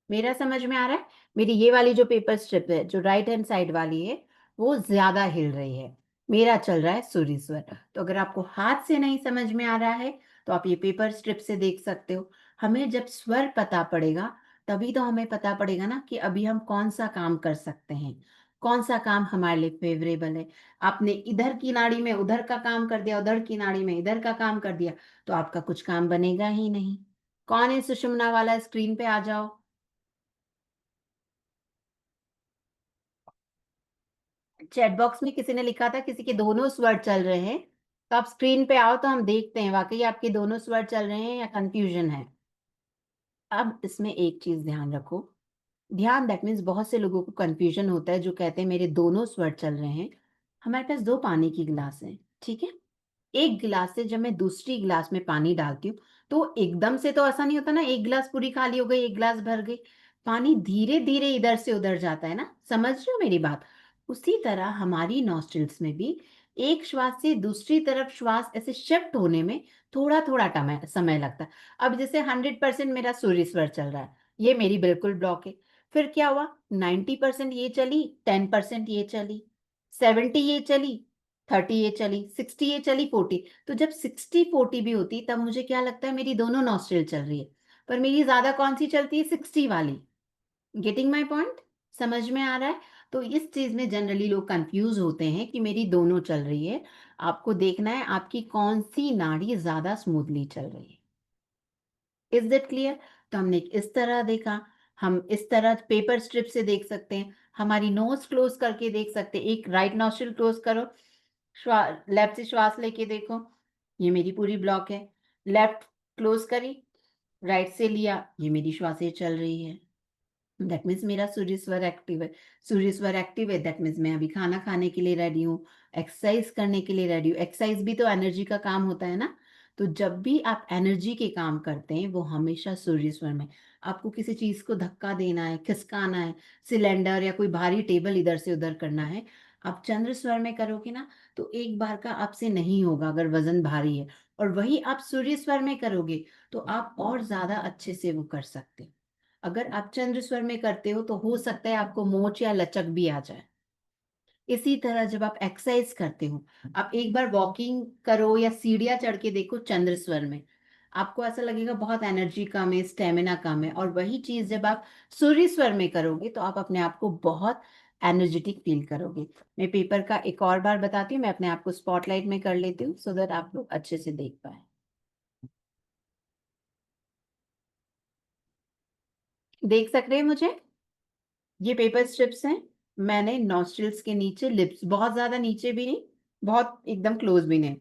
मेरा समझ में आ रहा है? मेरी ये वाली जो पेपर स्ट्रिप है, जो राइट हैंड साइड वाली है, वो ज़्यादा हिल रही है। मेरा चल रहा है सूरी स्वर। तो अगर आपको हाथ से नहीं समझ में आ रहा है, तो आप ये पेपर स्ट्रिप से देख सकते हो। हमें जब स्वर पता पड़ेगा, तभी तो हमें पता पड़ेगा ना कि अभी हम कौन-सा काम कर सकते हैं, कौन-सा काम हमारे लिए फ़ेवरेबल है। आपने इधर की नाड़ी में उधर का काम कर दिया, उधर की नाड़ी में इधर का काम कर दिया, तो आपका कुछ काम बनेगा ही नहीं। कौन है सुषुम्ना वाला? स्क्रीन पे आ जाओ। चैट बॉक्स में किसी ने लिखा था किसी के दोनों स्वर चल रहे हैं, तो आप स्क्रीन पे आओ तो हम देखते हैं वाक़ई आपके दोनों स्वर चल रहे हैं या कन्फ्यूज़न है। अब इसमें एक चीज़ ध्यान रखो, ध्यान दैट मीन्स बहुत से लोगों को कन्फ्यूज़न होता है जो कहते हैं मेरे दोनों स्वर चल रहे हैं। हमारे पास 2 पानी की गिलास हैं, ठीक है? एक गिलास से जब मैं दूसरी गिलास में पानी डालती हूँ, तो एकदम से तो ऐसा नहीं होता ना, एक गिलास पूरी खाली हो गई, एक गिलास भर गई। पानी धीरे-धीरे इधर से उधर जाता है ना, समझ रहे हो मेरी बात? उसी तरह हमारी नॉस्ट्रिल्स में भी एक श्वास से दूसरी तरफ श्वास ऐसे शिफ्ट होने में थोड़ा-थोड़ा टमय समय लगता है। अब जैसे 100% मेरा सूर्य स्वर चल रहा है, ये मेरी बिल्कुल ब्लॉक है। फिर क्या हुआ? 90% ये चली, 10% ये चली, 70 ये चली, 30 ये चली, 60 ये चली, 40 तो जब 60-40 भी होती तब मुझे क्या लगता है मेरी दोनों नॉस्ट्रिल चल रही है। पर मेरी ज़्यादा कौन-सी चलती है 60 वाली। Getting my point? समझ में आ रहा है? तो इस चीज़ में जनरली लोग कन्फ्यूज़ होते हैं कि मेरी दोनों चल रही है। आपको देखना है आपकी कौन-सी नाड़ी ज़्यादा स्मूथली चल रही है। Is that clear? तो हमने इस तरह देखा, हम इस तरह पेपर स्ट्रिप से देख सकते हैं, हमारी नोज़ क्लोज़ करके देख सकते हैं। एक राइट नॉस्ट्रिल क्लोज़ करो, श्वा लेफ्ट से श्वास लेके देखो, ये मेरी पूरी ब्लॉक है। लेफ्ट क्लोज़ करी, राइट से लिया, ये मेरी श्वासें चल रही है। दैट मीन्स मेरा सूर्य स्वर एक्टिव है। सूर्य स्वर एक्टिव है दैट मीन्स मैं अभी खाना खाने के लिए रेडी हूँ, एक्सरसाइज़ करने के लिए रेडी हूँ। एक्सरसाइज़ भी तो एनर्जी का काम होता है ना? तो जब भी आप एनर्जी के काम करते हैं, वो हमेशा सूर्य स्वर में। आपको किसी चीज़ को धक्का देना है, खिसकाना है, सिलेंडर या कोई भारी टेबल इधर से उधर करना है, आप चंद्र स्वर में करोगे ना, तो एक बार का आपसे नहीं होगा अगर वज़न भारी है। और वही आप सूर्य स्वर में करोगे, तो आप और ज़्यादा अच्छे से वो कर सकते हो। अगर आप चंद्र स्वर में करते हो, तो हो सकता है आपको मोच या लचक भी आ जाए। इसी तरह जब आप एक्सरसाइज करते हो, आप एक बार वॉकिंग करो या सीढ़ियाँ चढ़ के देखो चंद्र स्वर में, आपको ऐसा लगेगा बहुत एनर्जी कम है, स्टैमिना कम है। और वही चीज़ जब आप सूर्य स्वर में करोगे, तो आप अपने आप को बहुत एनर्जेटिक फ़ील करोगे। मैं पेपर का एक और बार बताती हूँ, मैं अपने आप को स्पॉटलाइट में कर लेती हूँ, सो दैट आप लोग अच्छे से देख पाएँ। देख सक रहे हैं मुझे? ये पेपर स्ट्रिप्स हैं। मैंने नॉस्ट्रिल्स के नीचे लिप्स, बहुत ज़्यादा नीचे भी नहीं, बहुत एकदम क्लोज़ भी नहीं।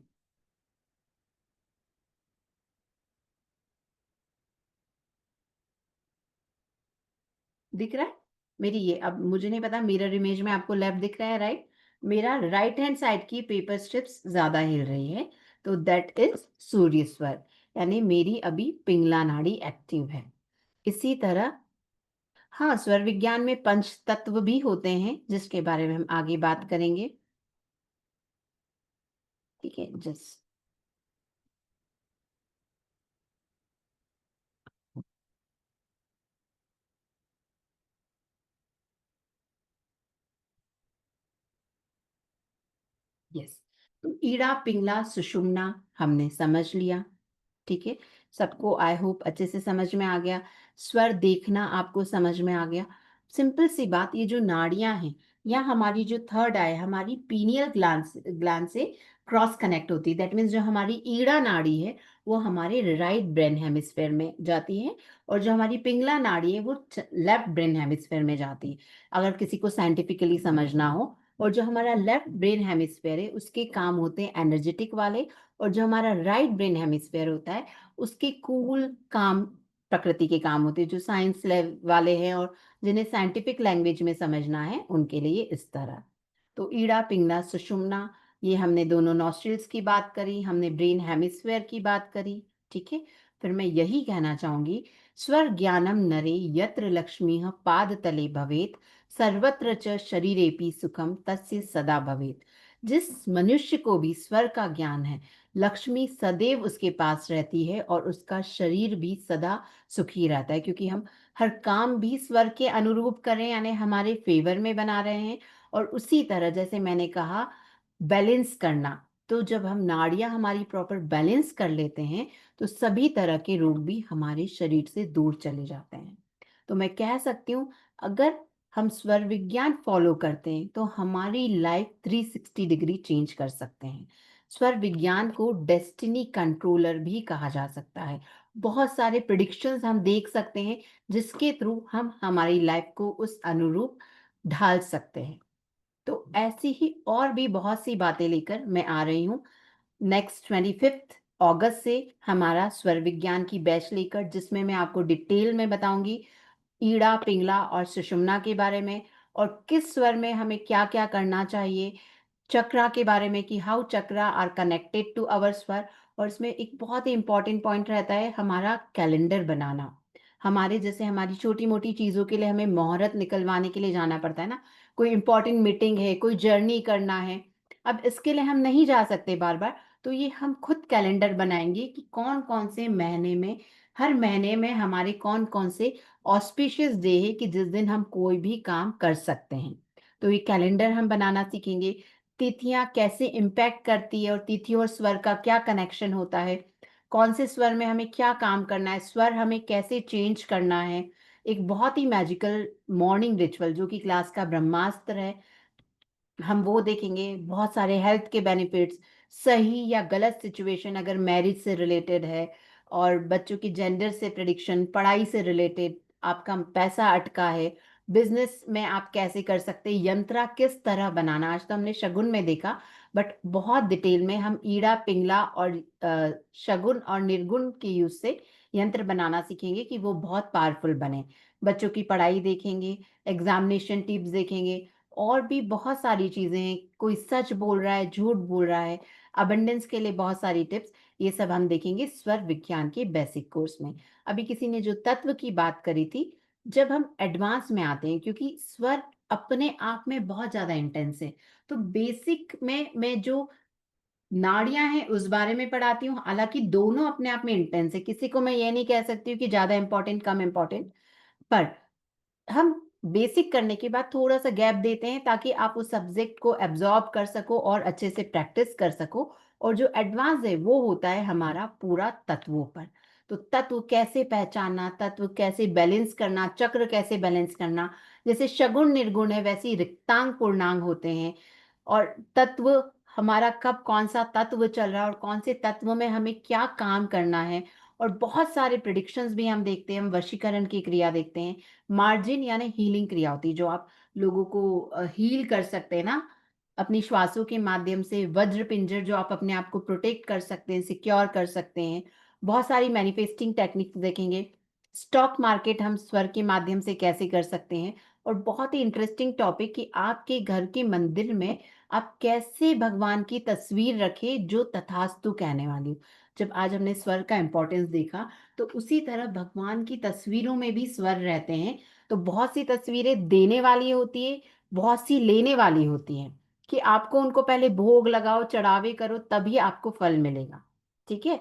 दिख रहा है? मेरी ये, अब मुझे नहीं पता मिरर इमेज में आपको लेफ्ट दिख रहा है, राइट? मेरा राइट हैंड साइड की पेपर स्ट्रिप्स ज़्यादा हिल रही है, तो दैट इज़ सूर्य स्वर, यानी मेरी अभी पिंगला नाड़ी एक्टिव है। इसी तरह हाँ, स्वर विज्ञान में पंच तत्व भी होते हैं, जिसके बारे में हम आगे बात करेंगे। ठीक है? यस। तो ईड़ा, पिंगला, सुषुम्ना हमने समझ लिया। ठीक है? सबको आई होप अच्छे से समझ में आ गया। स्वर देखना आपको समझ में आ गया। सिंपल सी बात, ये जो नाड़ियाँ हैं, या हमारी जो थर्ड आई, हमारी पीनियल ग्लैंड से क्रॉस कनेक्ट होती है। दैट मीन्स जो हमारी ईड़ा नाड़ी है, वो हमारे राइट ब्रेन हेमिस्फेयर में जाती है, और जो हमारी पिंगला नाड़ी है, वो लेफ्ट ब्रेन हेमिस्फेयर में जाती है, अगर किसी को साइंटिफिकली समझना हो। और जो हमारा लेफ्ट ब्रेन हेमिस्फेयर है, उसके काम होते हैं एनर्जेटिक वाले, और जो हमारा राइट ब्रेन हेमिस्फेयर होता है, उसके कूल काम प्रकृति के काम होते हैं, जो साइंस वाले हैं और जिन्हें साइंटिफिक लैंग्वेज में समझना है, उनके लिए इस तरह। तो ईड़ा, पिंगला, सुषुम्ना, ये हमने दोनों नॉस्ट्रिल्स की बात करी, हमने ब्रेन हेमिस्फेयर की बात करी। ठीक है? फिर मैं यही कहना चाहूंगी, स्वर ज्ञानम नरे यत्र लक्ष्मी पाद तले भवेत, सर्वत्र च शरीरेपि सुखम तस्य सदा भवेत। जिस मनुष्य को भी स्वर का ज्ञान है, लक्ष्मी सदैव उसके पास रहती है, और उसका शरीर भी सदा सुखी रहता है, क्योंकि हम हर काम भी स्वर के अनुरूप कर रहे हैं, यानी हमारे फेवर में बना रहे हैं। और उसी तरह जैसे मैंने कहा, बैलेंस करना, तो जब हम नाड़ियां हमारी प्रॉपर बैलेंस कर लेते हैं, तो सभी तरह के रोग भी हमारे शरीर से दूर चले जाते हैं। तो मैं कह सकती हूँ, अगर हम स्वर विज्ञान फॉलो करते हैं, तो हमारी लाइफ 360 डिग्री चेंज कर सकते हैं। स्वर विज्ञान को डेस्टिनी कंट्रोलर भी कहा जा सकता है। बहुत सारे प्रिडिक्शंस हम देख सकते हैं, जिसके थ्रू हम हमारी लाइफ को उस अनुरूप ढाल सकते हैं। तो ऐसी ही और भी बहुत सी बातें लेकर मैं आ रही हूँ नेक्स्ट 25 अगस्त से, हमारा स्वर विज्ञान की बैच लेकर, जिसमें मैं आपको डिटेल में बताऊंगी ईड़ा, पिंगला और सुषुम्ना के बारे में, और किस स्वर में हमें क्या-क्या करना चाहिए। चक्रा के बारे में, कि how chakra are connected to our स्वर। और इसमें एक बहुत ही इंपॉर्टेंट पॉइंट रहता है, हमारा कैलेंडर बनाना। हमारे जैसे हमारी छोटी-मोटी चीज़ों के लिए हमें मुहूर्त निकलवाने के लिए जाना पड़ता है ना, कोई इंपॉर्टेंट मीटिंग है, कोई जर्नी करना है। अब इसके लिए हम नहीं जा सकते बार-बार, तो ये हम खुद कैलेंडर बनाएँगे कि कौन-कौन से महीने में, हर महीने में हमारे कौन-कौन से ऑस्पिशियस डे है कि जिस दिन हम कोई भी काम कर सकते हैं। तो ये कैलेंडर हम बनाना सीखेंगे। तिथियाँ कैसे इम्पैक्ट करती है, और तिथि और स्वर का क्या कनेक्शन होता है, कौन से स्वर में हमें क्या काम करना है, स्वर हमें कैसे चेंज करना है। एक बहुत ही मैजिकल मॉर्निंग रिचुअल, जो कि क्लास का ब्रह्मास्त्र है, हम वो देखेंगे। बहुत सारे हेल्थ के बेनिफिट्स, सही या गलत सिचुएशन अगर मैरिज से रिलेटेड है, और बच्चों की जेंडर से प्रिडिक्शन, पढ़ाई से रिलेटेड, आपका पैसा अटका है, बिजनेस में आप कैसे कर सकते हैं, यंत्रा किस तरह बनाना। आज तो हमने शगुन में देखा, बट बहुत डिटेल में हम ईड़ा, पिंगला और शगुन और निर्गुण के यूज से यंत्र बनाना सीखेंगे, कि वो बहुत पावरफुल बने। बच्चों की पढ़ाई देखेंगे, एग्जामिनेशन टिप्स देखेंगे, और भी बहुत सारी चीज़ें हैं, कोई सच बोल रहा है, झूठ बोल रहा है, अबंडेंस के लिए बहुत सारी टिप्स, ये सब हम देखेंगे स्वर विज्ञान के बेसिक कोर्स में। अभी किसी ने जो तत्व की बात करी थी, जब हम एडवांस में आते हैं, क्योंकि स्वर अपने आप में बहुत ज़्यादा इंटेंस है, तो बेसिक में मैं जो नाड़ियाँ हैं उस बारे में पढ़ाती हूँ, हालाँकि दोनों अपने आप में इंटेंस है, किसी को मैं ये नहीं कह सकती हूँ कि ज़्यादा इम्पोर्टेंट, कम इम्पोर्टेंट, पर हम बेसिक करने के बाद थोड़ा-सा गैप देते हैं ताकि आप उस सब्जेक्ट को एब्ज़ॉर्ब कर सको और अच्छे से प्रैक्टिस कर सको, और जो एडवांस है वो होता है हमारा पूरा तत्वों पर। तो तत्व कैसे पहचानना, तत्व कैसे बैलेंस करना, चक्र कैसे बैलेंस करना, जैसे शगुन निर्गुण है वैसे ही रिक्तांग पूर्णांग होते हैं, और तत्व हमारा कब कौन-सा तत्व चल रहा है और कौन से तत्व में हमें क्या काम करना है, और बहुत सारे प्रेडिक्शंस भी हम देखते हैं, हम वशीकरण की क्रिया देखते हैं। मार्जिन यानी हीलिंग क्रिया होती है, जो आप लोगों को हील कर सकते हैं ना, अपनी श्वासों के माध्यम से, वज्र पिंजर जो आप अपने आप को प्रोटेक्ट कर सकते हैं, सिक्योर कर सकते हैं। बहुत सारी मैनिफेस्टिंग टेक्निक्स देखेंगे। स्टॉक मार्केट हम स्वर के माध्यम से कैसे कर सकते हैं, और बहुत ही इंटरेस्टिंग टॉपिक कि आपके घर के मंदिर में आप कैसे भगवान की तस्वीर रखें जो तथास्तु कहने वाली हो। जब आज हमने स्वर का इम्पोर्टेंस देखा, तो उसी तरह भगवान की तस्वीरों में भी स्वर रहते हैं। तो बहुत सी तस्वीरें देने वाली होती है, बहुत सी लेने वाली होती हैं, कि आपको उनको पहले भोग लगाओ, चढ़ावे करो, तभी आपको फल मिलेगा। ठीक है?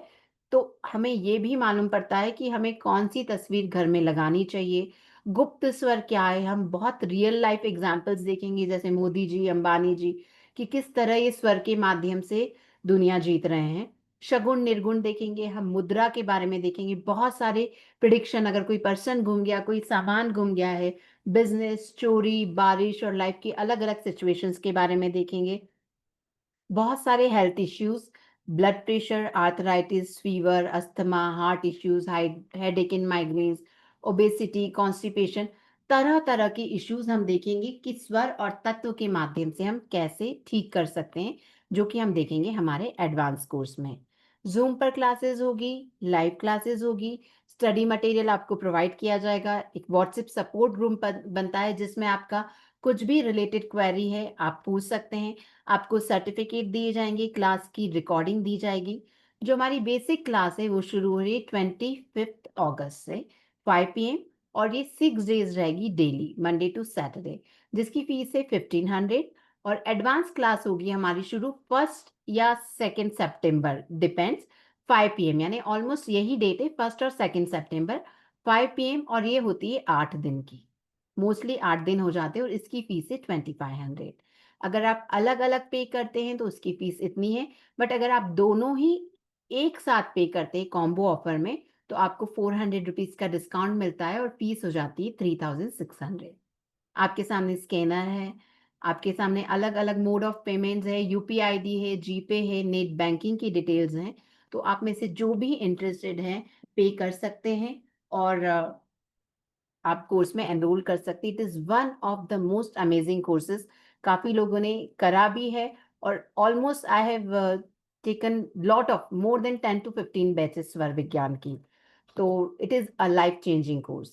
तो हमें ये भी मालूम पड़ता है कि हमें कौन-सी तस्वीर घर में लगानी चाहिए। गुप्त स्वर क्या है? हम बहुत रियल लाइफ एग्ज़ाम्पल्स देखेंगे, जैसे मोदी जी, अंबानी जी, कि किस तरह ये स्वर के माध्यम से दुनिया जीत रहे हैं। शगुन निर्गुण देखेंगे, हम मुद्रा के बारे में देखेंगे, बहुत सारे प्रिडिक्शन, अगर कोई पर्सन गुम गया, कोई सामान गुम गया है, बिज़नेस, चोरी, बारिश और लाइफ की अलग-अलग सिचुएशंस के बारे में देखेंगे। बहुत सारे health issues, blood pressure, arthritis, fever, asthma, heart issues, headache and migraines, obesity, constipation, तरह-तरह के इश्यूज़ हम देखेंगे कि स्वर और तत्व के माध्यम से हम कैसे ठीक कर सकते हैं, जो कि हम देखेंगे हमारे एडवांस कोर्स में। ज़ूम पर क्लासेस होगी, लाइव क्लासेस होगी, स्टडी मटेरियल आपको प्रोवाइड किया जाएगा, एक व्हाट्सएप सपोर्ट ग्रुप बनता है जिसमें आपका कुछ भी रिलेटेड क्वेरी है, आप पूछ सकते हैं। आपको सर्टिफ़िकेट दिए जाएँगे, क्लास की रिकॉर्डिंग दी जाएगी। जो हमारी बेसिक क्लास है वो शुरू हो रही है 25th अगस्त से 5 पीएम, और ये 6 डेज़ रहेगी डेली, मंडे टू सैटरडे, जिसकी फ़ीस है 1500, और एडवांस क्लास होगी हमारी शुरू 1st या 2nd सितंबर, डिपेंड्स, 5 पीएम, यानी ऑलमोस्ट यही डेट है, 1st और 2nd सितंबर 5 पीएम, और ये होती है 8 दिन की। मोस्टली 8 दिन हो जाते हैं, और इसकी फ़ीस है 2500। अगर आप अलग-अलग पे करते हैं तो उसकी फ़ीस इतनी है, बट अगर आप दोनों ही एक साथ पे करते हैं कॉम्बो ऑफ़र में, तो आपको ₹400 का डिस्काउंट मिलता है और फ़ीस हो जाती है 3600। आपके सामने स्कैनर है, आपके सामने अलग-अलग मोड ऑफ़ पेमेंट्स है, यूपीआई आईडी है, जीपे है, नेट बैंकिंग की डिटेल्स हैं, तो आप में से जो भी इंटरेस्टेड हैं, पे कर सकते हैं, और आप कोर्स में एनरोल कर सकते हैं। It is one of the most amazing courses, काफ़ी लोगों ने करा भी है, और almost I have taken lot of more than 10 to 15 batches स्वर विज्ञान की। तो it is a life changing course.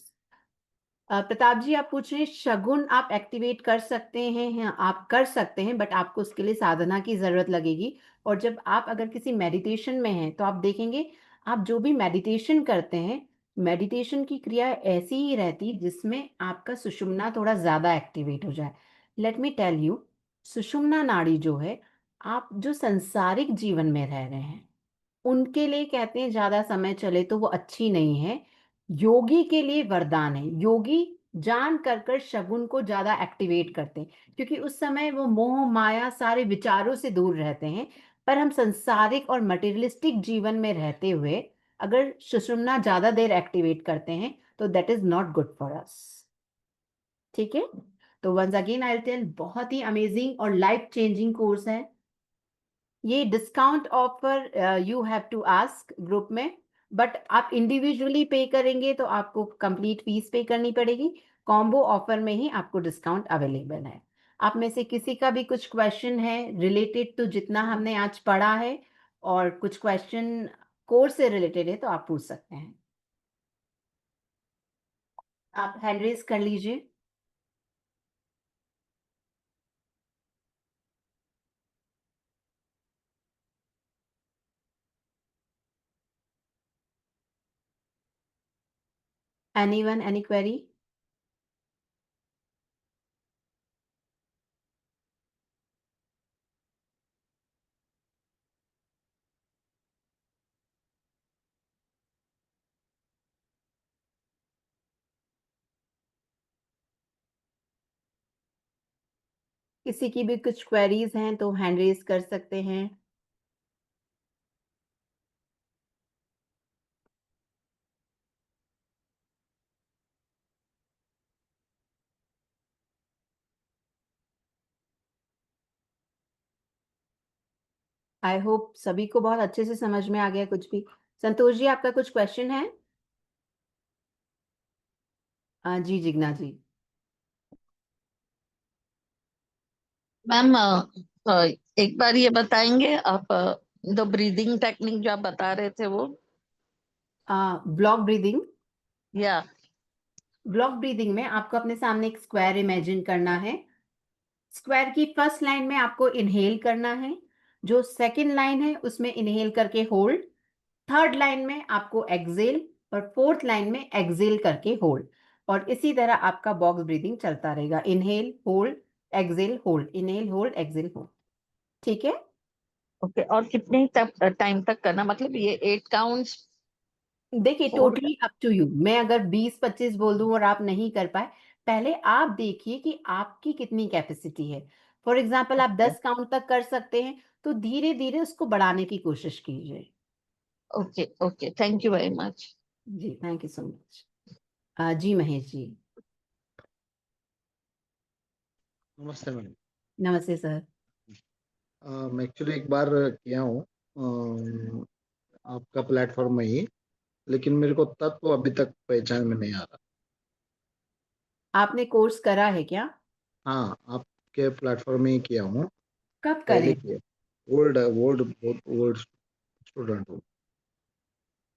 Pratap ji, आप पूछ रहे हैं शगुन आप एक्टिवेट कर सकते हैं? हाँ, आप कर सकते हैं, बट आपको उसके लिए साधना की ज़रूरत लगेगी, और जब आप अगर किसी मेडिटेशन में हैं, तो आप देखेंगे, आप जो भी मेडिटेशन करते हैं, मेडिटेशन की क्रिया ऐसी ही रहती जिसमें आपका सुषुम्ना थोड़ा ज़्यादा एक्टिवेट हो जाए। लेट मी टेल यू, सुषुम्ना नाड़ी जो है, आप जो सांसारिक जीवन में रह रहे हैं, उनके लिए कहते हैं ज़्यादा समय चले तो वो अच्छी नहीं है। योगी के लिए वरदान है। योगी जान कर शगुन को ज़्यादा एक्टिवेट करते हैं, क्योंकि उस समय वो मोह, माया, सारे विचारों से दूर रहते हैं। पर हम सांसारिक और मटेरियलिस्टिक जीवन में रहते हुए अगर सुषुम्ना ज़्यादा देर एक्टिवेट करते हैं, तो that is not good for us. ठीक है? तो once again I will tell, बहुत ही अमेजिंग और लाइफ चेंजिंग कोर्स है। ये discount offer you have to ask group में, बट आप इंडिविजुअली पे करेंगे तो आपको कंप्लीट फीस पे करनी पड़ेगी। कॉम्बो ऑफर में ही आपको डिस्काउंट अवेलेबल है। आप में से किसी का भी कुछ क्वेश्चन है रिलेटेड टू जितना हमने आज पढ़ा है, और कुछ क्वेश्चन कोर्स से रिलेटेड है, तो आप पूछ सकते हैं। आप हैंड रेज कर लीजिए। Anyone, any query? किसी की भी कुछ क्वेरीज हैं तो हैंड रेज कर सकते हैं। आई होप सभी को बहुत अच्छे से समझ में आ गया कुछ भी। संतोष जी, आपका कुछ क्वेश्चन है? जी जिग्ना जी। मैम एक बार ये बताएंगे आप, द ब्रीदिंग टेक्निक जो आप बता रहे थे वो। Block breathing. या ब्लॉक ब्रीदिंग में आपको अपने सामने एक स्क्वायर इमेजिन करना है। स्क्वायर की फर्स्ट लाइन में आपको इनहेल करना है। जो सेकंड लाइन है उसमें इनहेल करके होल्ड। थर्ड लाइन में आपको एक्सेल और फोर्थ लाइन में एक्सेल करके होल्ड। और इसी तरह आपका बॉक्स ब्रीदिंग चलता रहेगा। Inhale hold exhale hold, inhale hold exhale hold. ठीक है। ओके, और कितने टाइम तक करना, मतलब ये 8 काउंट्स देखिए, hold? Totally up to you. मैं अगर 20-25 बोल दूं और आप नहीं कर पाए, पहले आप देखिए कि आपकी कितनी कैपेसिटी है। फॉर एग्जाम्पल आप ओके 10 काउंट तक कर सकते हैं, तो धीरे धीरे उसको बढ़ाने की कोशिश कीजिए। Okay okay, thank you very much. जी थैंक यू सो मच। जी महेश जी। नमस्ते मैडम। नमस्ते सर। मैं एक्चुअली एक बार किया हूँ आपका प्लेटफॉर्म में ही, लेकिन मेरे को तत्व अभी तक पहचान में नहीं आ रहा। आपने कोर्स करा है क्या? हाँ, आपके प्लेटफॉर्म में ही किया हूँ, कब पहले करें? किया। ओल्ड ओल्ड बहुत ओल्ड स्टूडेंट हूँ।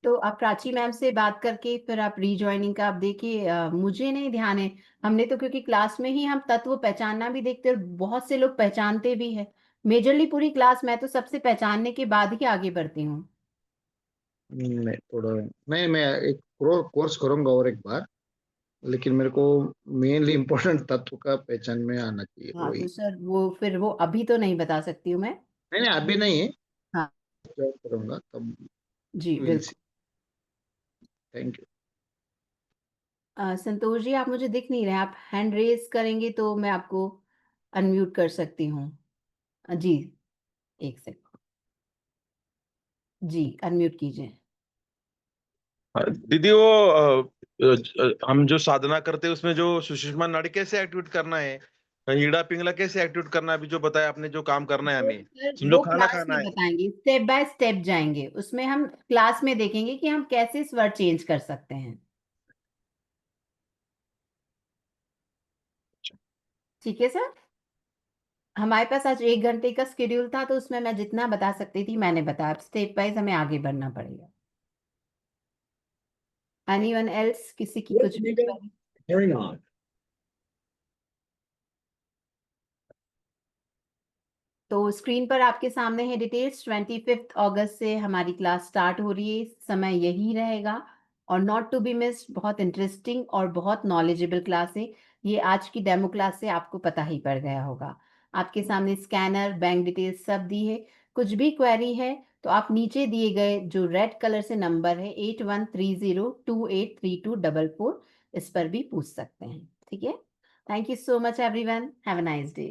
तो आप प्राची मैम से बात करके फिर आप रीजॉइनिंग का आप देखिए। मुझे नहीं ध्यान है। हमने तो क्योंकि क्लास में ही हम तत्व पहचानना भी देखते हैं और बहुत से लोग पहचानते भी है। मेजरली पूरी क्लास मैं तो सबसे पहचानने के बाद ही आगे बढ़ती हूँ। नहीं थोड़ा, नहीं मैं एक कोर्स करूंगा और एक बार, लेकिन मेरे को मेनली इम्पोर्टेंट तत्व का पहचान में आना चाहिए हाँ तो वही। सर वो फिर वो अभी तो नहीं बता सकती हूँ मैं। नहीं नहीं, अभी नहीं है, हाँ जॉब करूंगा तब जी विल सी। बिल्कुल। Thank you. संतोष जी, आप मुझे दिख नहीं रहे। आप हैंड रेज करेंगे तो मैं आपको अनम्यूट कर सकती हूँ। जी एक सेकंड। जी अनम्यूट कीजिए। दीदी वो हम जो साधना करते हैं उसमें जो सुषुम्ना नाड़ी कैसे एक्टिवेट करना है, ईड़ा पिंगला कैसे एक्टिवेट करना है, अभी जो बताया आपने जो काम करना है वो हमें, सर समझो वो खाना क्लास खाना में है। बताएंगे, स्टेप बाय स्टेप जाएंगे उसमें। हम क्लास में देखेंगे कि हम कैसे स्वर चेंज कर सकते हैं। ठीक है सर। हमारे पास आज 1 घंटे का शेड्यूल था तो उसमें मैं जितना बता सकती थी मैंने बताया। अब स्टेप वाइज हमें आगे बढ़ना पड़ेगा। एनीवन एल्स, किसी की कुछ भी query? Carrying on. तो स्क्रीन पर आपके सामने है डिटेल्स। 25 अगस्त से हमारी क्लास स्टार्ट हो रही है। समय यही रहेगा और नॉट टू बी मिस्ड, बहुत इंटरेस्टिंग और बहुत नॉलेजेबल क्लास है ये। आज की डेमो क्लास से आपको पता ही पड़ गया होगा। आपके सामने स्कैनर, बैंक डिटेल्स सब दी है। कुछ भी क्वेरी है तो आप नीचे दिए गए जो रेड कलर से नंबर है 8130283244, इस पर भी पूछ सकते हैं। ठीक है। Thank you so much everyone, have a nice day.